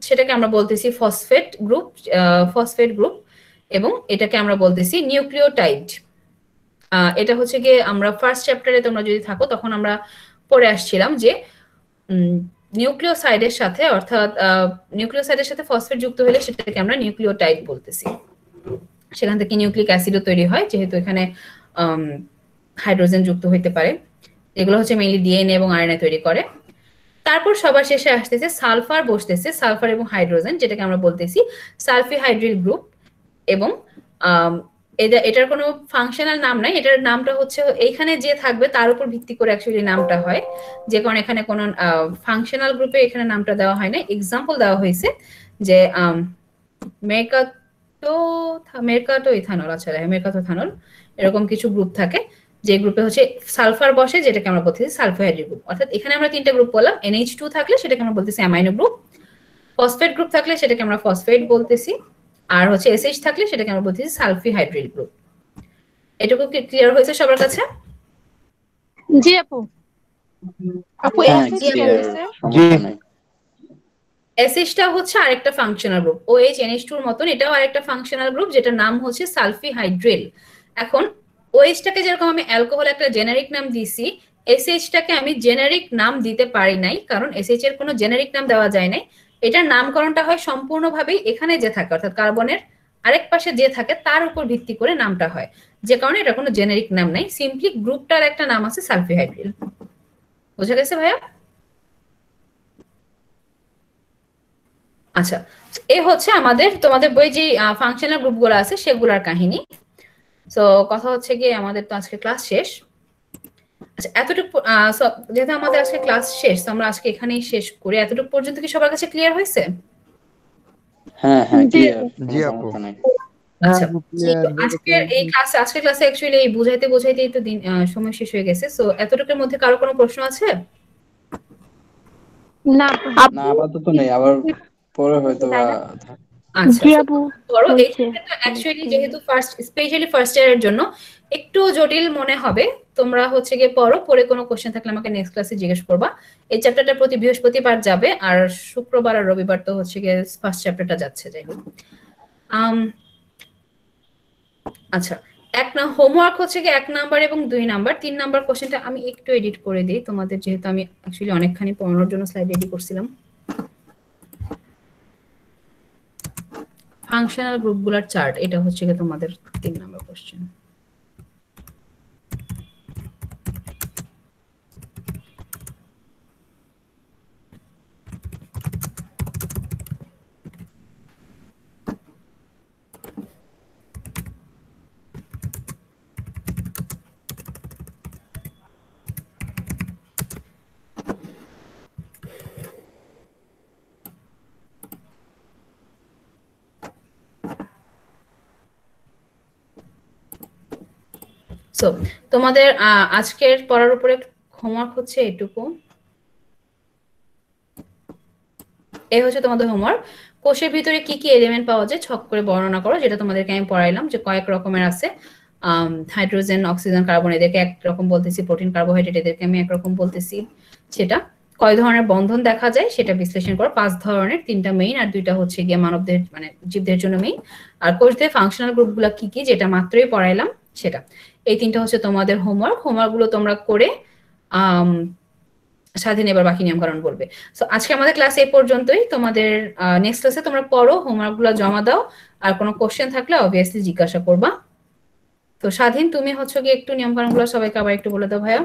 সেটাকে আমরা বলতেছি ফসফেট গ্রুপ এবং এটাকে আমরা বলতেছি নিউক্লিওটাইড। এটা হচ্ছে গিয়ে আমরা ফার্স্ট চ্যাপ্টারে তোমরা যদি থাকো তখন আমরা পড়ে আসছিলাম যে নিউক্লিওসাইডের সাথে, অর্থাৎ নিউক্লিওসাইডের সাথে ফসফেট যুক্ত হলে সেটাকে আমরা নিউক্লিওটাইড বলতেছি। সেখান থেকে নিউক্লিক অ্যাসিডও তৈরি হয় যেহেতু এখানে হাইড্রোজেন যুক্ত হইতে পারে। এগুলো হচ্ছে মেইনলি DNA এবং RNA তৈরি করে। তারপর সবার শেষে আসতেছে সালফার বসতেছে, সালফার এবং হাইড্রোজেন, যেটাকে আমরা বলতেছি সালফিহাইড্রিল গ্রুপ। এবং এটার কোনো ফাংশনাল নাম নাই, এটার নামটা হচ্ছে এইখানে যে থাকবে তার উপর ভিত্তি করে অ্যাকচুয়ালি নামটা হয়, যে কারণে এখানে কোনো ফাংশনাল গ্রুপে এখানে নামটা দেওয়া হয় না। এক্সাম্পল দেওয়া হয়েছে যে মেরকাটো ইথানল, আচ্ছা মেরকাটোথানল, এরকম কিছু গ্রুপ থাকে যে গ্রুপে হচ্ছে সালফার বসে, যেটাকে আমরা বলতেছি সালফাইড্রিল গ্রুপ। অর্থাৎ এখানে আমরা তিনটা গ্রুপ বললাম, NH2 থাকলে সেটাকে আমরা বলতেছি অ্যামাইনো গ্রুপ, ফসফেট গ্রুপ থাকলে সেটাকে আমরা ফসফেট বলতেছি, আর হচ্ছে SH থাকলে সেটাকে আমরা বলতেছি সালফিহাইড্রিল গ্রুপ। এটুকু কি ক্লিয়ার হয়েছে সবার কাছে? জি আপু। আপু SH টা হচ্ছে আরেকটা ফাংশনাল গ্রুপ, OH NH2 এর মতন এটাও আরেকটা ফাংশনাল গ্রুপ, যেটার নাম হচ্ছে সালফিহাইড্রিল। এখন OH টাকে যেরকম আমি অ্যালকোহল একটা জেনারিক নাম দিয়েছি, SH টাকে আমি জেনারিক নাম দিতে পারি নাই, কারণ SH এর কোনো জেনারিক নাম দেওয়া যায় নাই। এটার নামকরণটা হয় সম্পূর্ণভাবেই এখানে যে থাকে, অর্থাৎ কার্বনের আরেক পাশে যে থাকে তার উপর ভিত্তি করে নামটা হয়, যে কারণে এটা কোনো জেনারিক নাম নাই, সিম্পলি গ্রুপটার একটা নাম আছে সালফিহাইড্রিল। বোঝা গেছে ভাইয়া? আচ্ছা, এই হচ্ছে আমাদের তোমাদের বই যে ফাংশনাল গ্রুপগুলো আছে সেগুলোর কাহিনী। সো কথা হচ্ছে কি আমাদের তো আজকে ক্লাস শেষ। আচ্ছা, এতটুকু যেহেতু আমাদের আজকে ক্লাস শেষ, তো আমরা আজকে এখানেই শেষ করি। এতটুকু পর্যন্ত কি সবার কাছে ক্লিয়ার হয়েছে? হ্যাঁ ক্লিয়ার, জি আপু। আচ্ছা, আজকের এই ক্লাসে অ্যাকচুয়ালি এই বুঝাইতেই তো দিন সময় শেষ হয়ে গেছে। সো এতটুকুর মধ্যে কারো কোনো প্রশ্ন আছে? না আপাতত নেই, আবার পরে হয়তো আচ্ছা, বড় এই ক্ষেত্রে অ্যাকচুয়ালি যেহেতু স্পেশালি ফার্স্ট ইয়ারের জন্য একটু জটিল মনে হবে। তোমরা হচ্ছে গিয়ে পরে কোনো কোশ্চেন থাকলে আমাকে নেক্সট ক্লাসে জিজ্ঞেস করবা। এই চ্যাপ্টারটা প্রতি বৃহস্পতিবার যাবে, আর শুক্রবার আর রবিবার তো হচ্ছে গিয়ে ফার্স্ট চ্যাপ্টারটা যাচ্ছে। যাই হোক, আচ্ছা, হোমওয়ার্ক হচ্ছে কি 1 নাম্বার এবং 2 নাম্বার। 3 নাম্বার কোশ্চেনটা আমি একটু এডিট করে দিই তোমাদের, যেহেতু আমি অ্যাকচুয়ালি অনেকখানি পড়ানোর জন্য স্লাইড রেডি করছিলাম। ফাংশনাল গ্রুপগুলোর চার্ট, এটা হচ্ছে কি তোমাদের 3 নাম্বার কোশ্চেন। সো তোমাদের আজকের পড়ার উপরে হোমওয়ার্ক হচ্ছে এটুকু। এই হচ্ছে তোমাদের হোমওয়ার্ক। কোষের ভিতরে কি কি এলিমেন্ট পাওয়া যায় ছক করে বর্ণনা করো, যেটা তোমাদেরকে আমি পড়াইলাম যে কয়েক রকমের আছে। হাইড্রোজেন, অক্সিজেন, কার্বন এদেরকে একরকম বলতেছি, প্রোটিন, কার্বোহাইড্রেট এদেরকে আমি একরকম বলতেছি। সেটা কয় ধরনের বন্ধন দেখা যায় সেটা বিশ্লেষণ করো। 5 ধরনের, 3টা মেইন আর 2টা হচ্ছে গিয়ে মানবদের মানে জীবদের জন্য মেইন। আর কোষদের ফাংশনাল গ্রুপগুলো কি কি যেটা মাত্রই পড়াইলাম সেটা। এই 3টা হচ্ছে তোমাদের হোমওয়ার্ক গুলো তোমরা করে স্বাধীন এবার বাকি নিয়মকানুন বলবে। সো আজকে আমাদের ক্লাস এই পর্যন্তই। তোমাদের নেক্সট ক্লাসে তোমরা পড়ো, হোমওয়ার্ক গুলো জমা দাও, আর কোনো কোশ্চেন থাকলে অবভিয়াসলি জিজ্ঞাসা করবা। তো স্বাধীন, তুমি হচ্ছে গিয়ে একটু নিয়মকানুন গুলো সবাইকে আবার একটু বলে দাও ভাইয়া।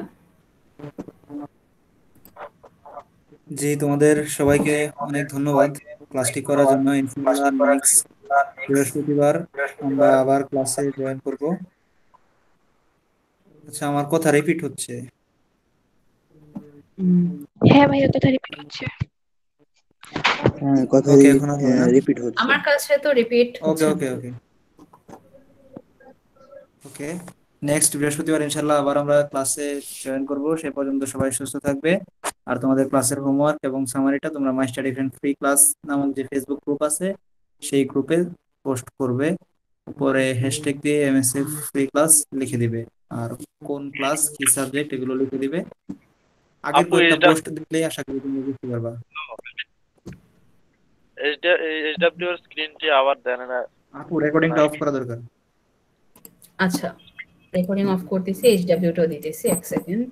জি, তোমাদের সবাইকে অনেক ধন্যবাদ ক্লাসটি করার জন্য। ইনশাআল্লাহ নেক্সট বৃহস্পতিবার আমরা আবার ক্লাসে জয়েন করব। আচ্ছা, আমার কথা রিপিট হচ্ছে? হ্যাঁ ভাইয়া, কথা রিপিট হচ্ছে। হ্যাঁ, কথা রিপিট হচ্ছে। আমার কাছে তো রিপিট হচ্ছে। ওকে, নেক্সট বৃহস্পতিবার ইনশাআল্লাহ আবার আমরা ক্লাসে জয়েন করব। সে পর্যন্ত সবাই সুস্থ থাকবে। আর তোমাদের ক্লাসের হোমওয়ার্ক এবং সামারিটা তোমরা my study friend free class নামক যে ফেসবুক গ্রুপ আছে সেই গ্রুপে পোস্ট করবে, উপরে হ্যাশট্যাগ দিয়ে MSF ফ্রি ক্লাস লিখে দিবে, আর কোন ক্লাস কি সাবজেক্ট এগুলো লিখে দিবে। আগের কয়েকটা পোস্ট দিলেই আশা করি তুমি বুঝতে পারবা। এইচডব্লিউ এর স্ক্রিনটি আবার দেন না আপু, রেকর্ডিংটা অফ করা দরকার। আচ্ছা, রেকর্ডিং অফ করতেছি, এইচডব্লিউটাও দিতেছি, 1 সেকেন্ড।